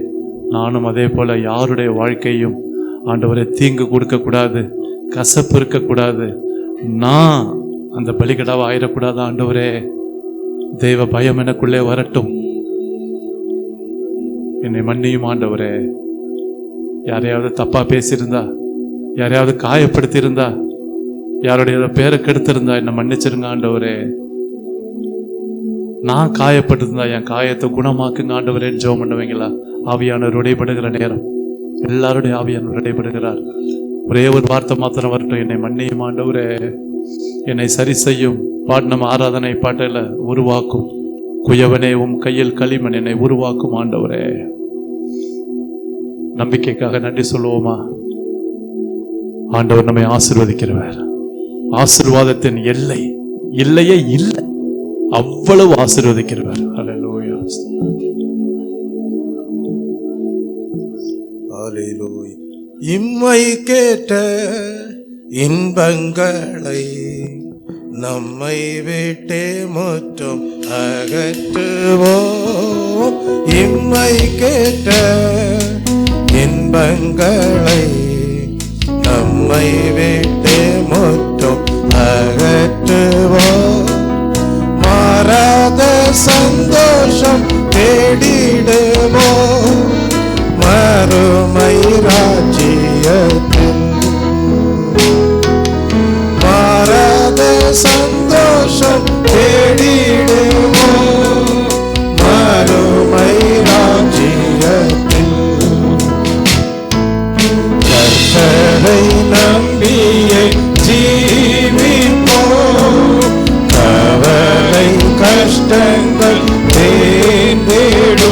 நானும் அதே போல யாருடைய வாழ்க்கையும் ஆண்டவரை தீங்கு கொடுக்கக்கூடாது, கசப்பு இருக்கக்கூடாது, நான் அந்த பலிகடாவை ஆயிடக்கூடாது. ஆண்டவரே, தெய்வ பயம் எனக்குள்ளே வரட்டும், என்னை மன்னியும் ஆண்டவரே. யாரையாவது தப்பா பேசியிருந்தா, யாரையாவது காயப்படுத்தியிருந்தா, யாருடைய பேரை கெடுத்திருந்தா என்னை மன்னிச்சிருங்க ஆண்டவரே. நான் காயப்பட்டிருந்தா என் காயத்தை குணமாக்குங்க ஆண்டவரேன்னு ஜெபம் பண்ணுவீங்களா? ஆவியானவர் இடைப்படுகிற நேரம், எல்லாருடைய ஆவியானவர் இடைப்படுகிறார். ஒரே ஒரு வார்த்தை மாத்திரம் வரட்டும், என்னை மன்னியும் ஆண்டவரே, என்னை சரி செய்யும். நம்ம ஆராதனை பாட்டில் உருவாக்கும் குயவனே உம் கையில் களிமண், என்னை உருவாக்கும் ஆண்டவரே. நம்பிக்கைக்காக நன்றி சொல்லுவோமா? ஆண்டவர் நம்மை ஆசீர்வதிக்கிறவர். ஆசீர்வாதத்தின் எல்லை இல்லையே இல்லை, அவ்வளவு ஆசீர்வதிக்கிறவர். ஹல்லேலூயா, ஹல்லேலூயா. இம்மை கேட்ட இன்பங்களை நம்மை விட்டே முற்றும் அகற்றுவோம். இம்மை கேட்ட இன்பங்களை நம்மை விட்டே முற்றும் அகற்றுவோம். மாறாத சந்தோஷம் தேடிடுவோம் மறுமை ராஜ்யத்தில். மாறாத சந்தோஷம் தேடிடுவோம் மறுமை ராஜ்யத்தில். கர்த்தரை நம்பியே ஜீவிப்போம், கவலை கஷ்டங்கள் தேர்ந்தெடுவோம்.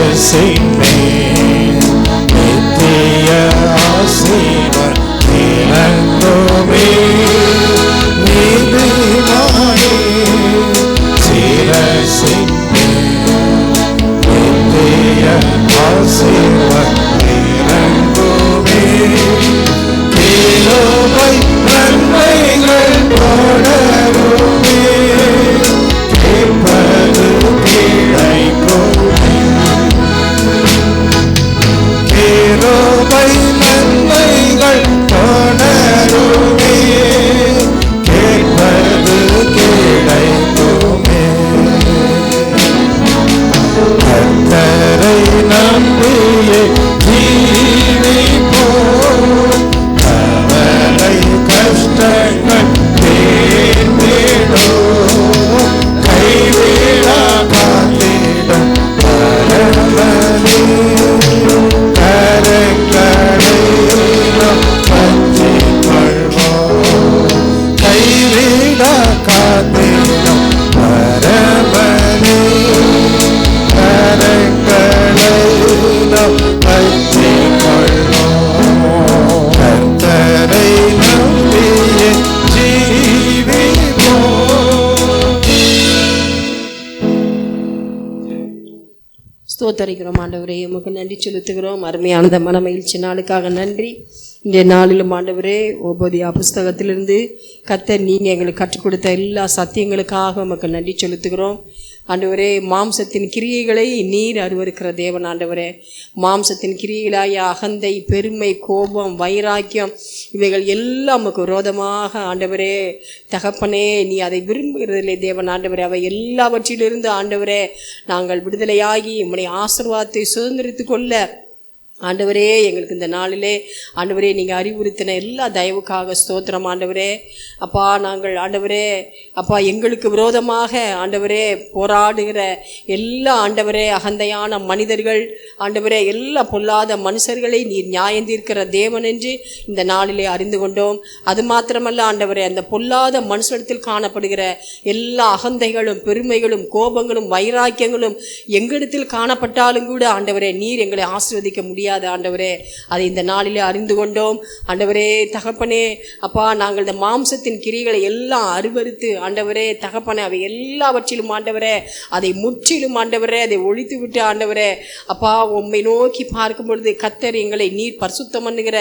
சிரசின் மேல் நித்திய ஆசீர்வாதம் இறங்குமே. நீதிமானே சிரசின் மேல் நித்திய ஆசீர்வாதம் இறங்குமே. கிருபை நன்மைகள் தொடருமே. கேட்பது கிடைக்குமே. கிருபை நன்மைகள் தொடருமே. கேட்பது கிடைக்குமே. கர்த்தரை நம்பியே ஜீவிப்போம். கவலை கஷ்டங்கள் தீர்ந்திடும். கைவிடா காத்திடும் பரமனே. கரங்களை நாம் பற்றிக் கொள்வோம். கைவிடா காத்திடும் பரமனே. கரங்களை நாம் பற்றிக் கொள்வோம். கர்த்தரை நம்பியே ஜீவிப்போம். ஸ்தோத்தரிக்கிறோம் ஆண்டவரே, உமக்கு நன்றி செலுத்துகிறோம். அருமையானத மன மகிழ்ச்சி நாளுக்காக நன்றி. இன்றைய நாளிலும் ஆண்டவரே, உபோதியா புஸ்தகத்திலிருந்து கர்த்தர் நீங்கள் எங்களுக்கு கற்றுக் கொடுத்த எல்லா சத்தியங்களுக்காக உமக்கு நன்றி செலுத்துகிறோம். ஆண்டவரே, மாம்சத்தின் கிரியைகளை நீர் அருவருக்கிற தேவன் ஆண்டவரே. மாம்சத்தின் கிரியைகளாய அகந்தை, பெருமை, கோபம், வைராக்கியம் இவைகள் எல்லாம் நமக்கு விரோதமாக ஆண்டவரே தகப்பனே நீ அதை விரும்புகிறதில்லை தேவன் ஆண்டவரே. அவை எல்லாவற்றிலிருந்து ஆண்டவரே நாங்கள் விடுதலையாகி உம்முடைய ஆசீர்வாதத்தை சுதந்திரித்து கொள்ள ஆண்டவரே எங்களுக்கு இந்த நாளிலே ஆண்டவரே நீங்கள் அறிவுறுத்தின எல்லா தயவுக்காக ஸ்தோத்திரம் ஆண்டவரே. அப்பா நாங்கள் ஆண்டவரே அப்பா எங்களுக்கு விரோதமாக ஆண்டவரே போராடுகிற எல்லா ஆண்டவரே அகந்தையான மனிதர்கள் ஆண்டவரே எல்லா பொல்லாத மனுஷர்களை நீர் நியாயந்தீர்க்கிற தேவன் என்று இந்த நாளிலே அறிந்து கொண்டோம். அது மாத்திரமல்ல ஆண்டவரே, அந்த பொல்லாத மனுஷத்தில் காணப்படுகிற எல்லா அகந்தைகளும் பெருமைகளும் கோபங்களும் வைராக்கியங்களும் எங்களிடத்தில் காணப்பட்டாலும் கூட ஆண்டவரே நீர் எங்களை ஆசீர்வதிக்க முடியாது ஆண்டவரே. அதை இந்த நாளிலே அறிந்து கொண்டோம் ஆண்டவரே. தகப்பனே அப்பா நாங்கள் இந்த மாம்சத்தின் கிரிகளை எல்லாம் அருவருத்து ஆண்டவரே தகப்பனே அவை எல்லாவற்றிலும் ஆண்டவரே அதை முற்றிலும் ஆண்டவரே அதை ஒழித்து விட்டு ஆண்டவரே அப்பா உம்மை நோக்கி பார்க்கும் பொழுது கர்த்தர் எங்களை நீர் பரிசுத்தம் பண்ணுகிற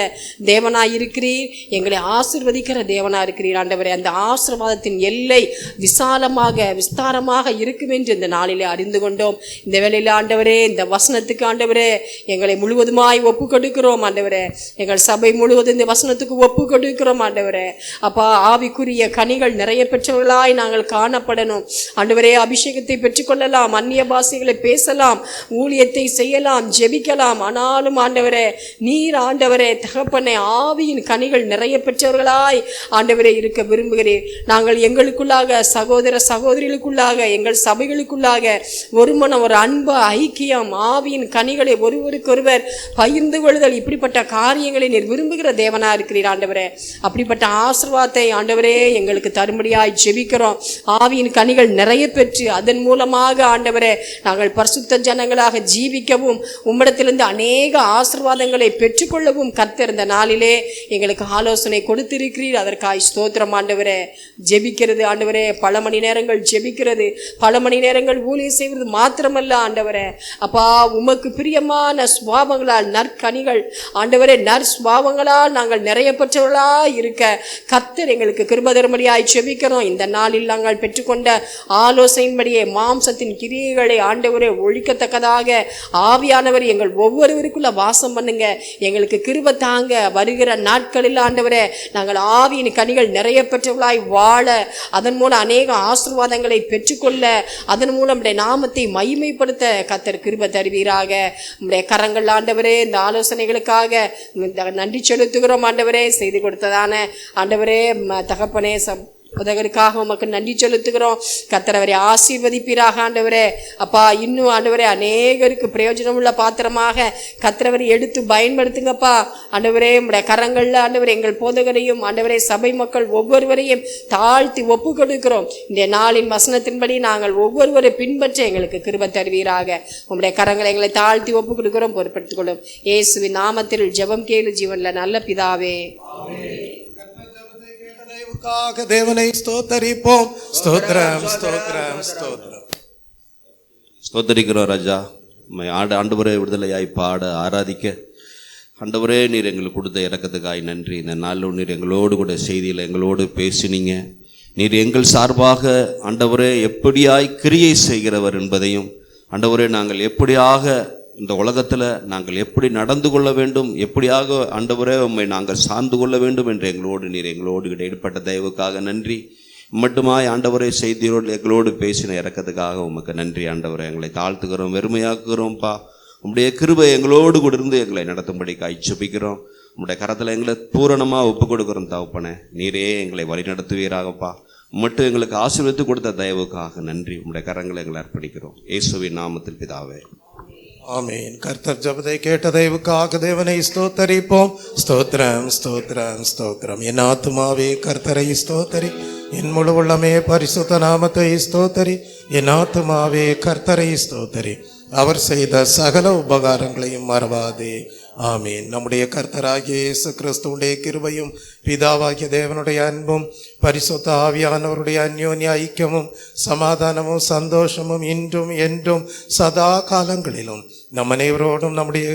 தேவனாயிருக்கிறீர், எங்களை ஆசீர்வதிக்கிற தேவனாயிருக்கிறீர் ஆண்டவரே. அந்த ஆசீர்வாதத்தின் எல்லை விஸ்தாரமாக இருக்கும் என்று இந்த நாளிலே அறிந்து கொண்டோம். இந்த வேளையில் ஆண்டவரே இந்த வசனத்துக்கு ஆண்டவரே எங்களை முழுவதுமாய் ஒப்பு கொடுக்கிறோம் ஆண்டவரே. எங்கள் சபை முழுவதும் இந்த வசனத்துக்கு ஒப்பு கொடுக்கிறோம் ஆண்டவரே. அப்பா ஆவிக்குரிய கனிகள் நிறைய பெற்றவர்களாய் நாங்கள் காணப்படணும் ஆண்டவரே. அபிஷேகத்தை பெற்றுக்கொள்ளலாம், அந்நிய பாஷைகளை பேசலாம், ஊழியத்தை செய்யலாம், ஜெபிக்கலாம். ஆனாலும் ஆண்டவரே நீர் ஆண்டவரே தகப்பனே ஆவியின் கனிகள் நிறைய பெற்றவர்களாய் ஆண்டவரே இருக்க விரும்புகிறேன். நாங்கள் எங்களுக்குள்ளாக சகோதர சகோதரிகளுக்குள்ளாக எங்கள் சபைகளுக்குள்ளாக ஒரு மனம், ஒரு அன்பு, ஐக்கியம், ஆவியின் கனிகளை ஒருவருக்கொருவர் பகிர்ந்து கொள்ளுதல் இப்படிப்பட்ட காரியங்களை நீர் விரும்புகிற தேவனா இருக்கிறீர் ஆண்டவரே. அப்படிப்பட்ட ஆசீர்வாதத்தை ஆண்டவரே எங்களுக்கு தரும்படியாய் ஜெபிக்கிறோம். ஆவியின் கனிகள் நிறைய பெற்று அதன் மூலமாக ஆண்டவரே நாங்கள் பரிசுத்த ஜனங்களாக ஜீவிக்கவும் உம்மிடத்திலிருந்து அநேக ஆசீர்வாதங்களை பெற்றுக்கொள்ளவும் கர்த்தர் இந்த நாளிலே எங்களுக்கு ஆலோசனை கொடுத்திருக்கிறீர். அதற்காய் ஸ்தோத்திரம் ஆண்டவரே. ஜெபிக்கிறது ஆண்டவரே, பல மணி நேரங்கள் ஜெபிக்கிறது, பல மணி நேரங்கள் ஊழியம் செய்வது மாத்திரமல்ல ஆண்டவரே அப்பா உமக்கு பிரியமான சுபாவங்களால் நற்கனிகள் ஆண்டவரே நற்சுபாவங்களால் நாங்கள் நிறைய பெற்றவர்களாய் இருக்க கர்த்தர் எங்களுக்கு கிருபை தரும்படியாய் ஜெபிக்கிறோம். இந்த நாளில் நாங்கள் பெற்றுக்கொண்ட ஆலோசனையின்படியே மாம்சத்தின் கிரியைகளை ஆண்டவரே ஒழிக்கத்தக்கதாக ஆவியானவர் எங்கள் ஒவ்வொருவருக்குள்ள வாசம் பண்ணுங்க. எங்களுக்கு கிருபை தாங்க. வருகிற நாட்களில் ஆண்டவரே நாங்கள் ஆவியின் கனிகள் நிறைய பெற்றவர்களாய் வாழ, அதன் மூலம் அநேக ஆசீர்வாதங்களை பெற்றுக்கொள்ள, அதன் மூலம் நம்முடைய நாமத்தை மகிமைப்படுத்த கர்த்தர் கிருபை தருவீராக. நம்முடைய கரங்கள் ஆண்டவரே இந்த ஆலோசனைகளுக்காக நன்றி செலுத்துகிறோம் ஆண்டவரே. செய்து கொடுத்ததான ஆண்டவரே தகப்பனே உதகருக்காக உமக்கு நன்றி செலுத்துகிறோம். கர்த்தர் அவரை ஆசீர்வதிப்பீராக ஆண்டவரே. அப்பா, இன்னும் ஆண்டவரே அநேகருக்கு பிரயோஜனம் உள்ள பாத்திரமாக கர்த்தரவரை எடுத்து பயன்படுத்துங்கப்பா ஆண்டவரே. உம்முடைய கரங்களில் ஆண்டவரே எங்கள் போதகரையும் ஆண்டவரே சபை மக்கள் ஒவ்வொருவரையும் தாழ்த்தி ஒப்பு கொடுக்கிறோம். இந்த நாளின் வசனத்தின்படி நாங்கள் ஒவ்வொருவரை பின்பற்ற எங்களுக்கு கிருபை தருவீராக. உம்முடைய கரங்களை எங்களை தாழ்த்தி ஒப்பு கொடுக்கிறோம், பொறுப்படுத்திக் கொள்ளும். இயேசுவின் நாமத்தில் ஜெபம் கேளு ஜீவன்ல நல்ல பிதாவே. தேவனை ஸ்தோத்தரிப்போம். ஸ்தோத்திரம் ஸ்தோத்திரம் ஸ்தோத்திரம். ஸ்தோத்தரிக்கிறோம் ராஜா. ஆண்டவரே விடுதலையாய் பாட ஆராதிக்க ஆண்டவரே நீர் எங்களுக்கு கொடுத்த இரக்கத்துக்காய் நன்றி. இந்த நாளில் நீர் எங்களோடு கூட செய்தியில் எங்களோடு பேசினீங்க. நீர் எங்கள் சார்பாக ஆண்டவரே எப்படியாய் கிரியை செய்கிறவர் என்பதையும் ஆண்டவரே நாங்கள் எப்படியாக இந்த உலகத்தில் நாங்கள் எப்படி நடந்து கொள்ள வேண்டும், எப்படியாக ஆண்டவரே உம்மை நாங்கள் சார்ந்து கொள்ள வேண்டும் என்று எங்களோடு இடைப்பட்ட தயவுக்காக நன்றி. மட்டுமாய் ஆண்டவரே செய்தியோடு எங்களோடு பேசின இறக்கத்துக்காக உமக்கு நன்றி ஆண்டவரே. எங்களை தாழ்த்துக்கிறோம், வெறுமையாக்குகிறோம்ப்பா. உம்முடைய கிருபை எங்களோடு கூட இருந்து எங்களை நடத்தும்படி காய்ச்சபிக்கிறோம். உம்முடைய கரத்தில் எங்களை பூரணமாக ஒப்பு கொடுக்குறோம் தகப்பனே. நீரே எங்களை வழி நடத்துவீராகப்பா. மட்டும் எங்களுக்கு ஆசீர்வதித்து கொடுத்த தயவுக்காக நன்றி. உம்முடைய கரங்களை எங்களை அர்ப்பணிக்கிறோம் இயேசுவின் நாமத்தில் பிதாவே. ஆமீன். கர்த்தர் ஜெபத்தை கேட்ட தயவுக்காக தேவனை ஸ்தோத்தரிப்போம். ஸ்தோத்திரம் ஸ்தோத்திரம் ஸ்தோத்திரம். என் ஆத்துமாவே கர்த்தரை ஸ்தோத்தரி, என் முழு உள்ளமே பரிசுத்த நாமத்தை ஸ்தோத்தரி. என் ஆத்துமாவே கர்த்தரை ஸ்தோத்தரி, அவர் செய்த சகல உபகாரங்களையும் மறவாதே. ஆமீன். நம்முடைய கர்த்தராகிய இயேசு கிறிஸ்துவுடைய கிருபையும் பிதாவாகிய தேவனுடைய அன்பும் பரிசுத்த ஆவியானவருடைய அந்யோன்ய ஐக்கியமும் சமாதானமும் சந்தோஷமும் இன்றும் என்றும் சதா காலங்களிலும் நம் அனைவரோடும் நம்முடைய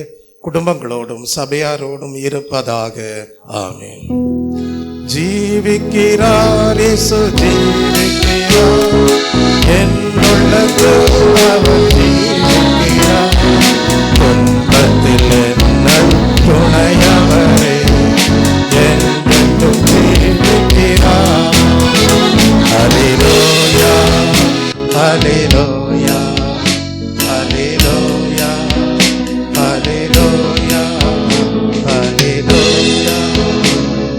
குடும்பங்களோடும் சபையாரோடும் இருப்பதாக. ஆமீன். ஜீவிக்கிறார் இயேசு ஜீவிக்கிறார், என்னுள்ளத்தில் அவர் ஜீவிக்கிறார். துன்பத்தில் என்னல் துணையவரே, என்றென்றும் ஜீவிக்கிறார். ஹல்லேலூயா ஹல்லேலூயா ஹல்லேலூயா ஹல்லேலூயா ஹல்லேலூயா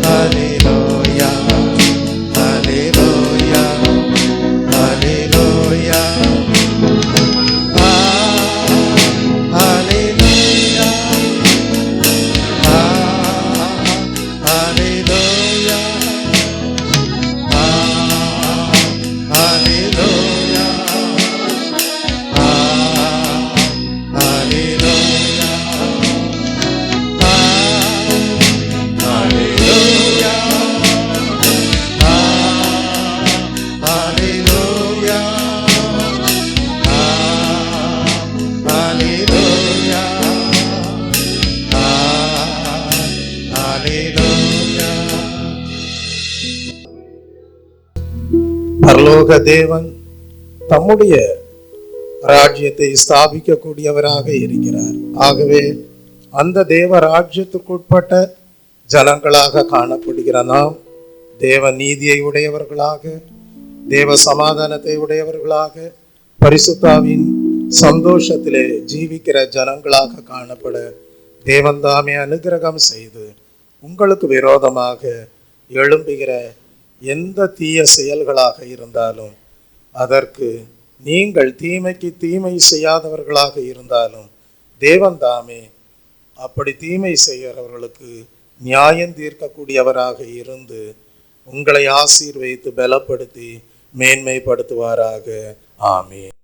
ஹல்லேலூயா ஹல்லேலூயா ஹல்லேலூயா ஹல்லேலூயா ஹல்லேலூயா ஹல்லேலூயா பரலோக தேவன் தம்முடைய ராஜ்யத்தை ஸ்தாபிக்கக்கூடியவராக இருக்கிறார். ஆகவே அந்த தேவ ராஜ்யத்துக்குட்பட்ட ஜனங்களாக காணப்படுகிற நாம் தேவ நீதியை உடையவர்களாக, தேவ சமாதானத்தை உடையவர்களாக, பரிசுத்தாவின் சந்தோஷத்திலே ஜீவிக்கிற ஜனங்களாக காணப்பட தேவன் தாமே அனுகிரகம் செய்து உங்களுக்கு விரோதமாக எழும்புகிற எந்த தீய செயல்களாக இருந்தாலும், அதற்கு நீங்கள் தீமைக்கு தீமை செய்யாதவர்களாக இருந்தாலும் தேவன் தாமே அப்படி தீமை செய்கிறவர்களுக்கு நியாயம் தீர்க்கக்கூடியவராக இருந்து உங்களை ஆசீர்வதித்து பலப்படுத்தி மேன்மைப்படுத்துவாராக. ஆமீன்.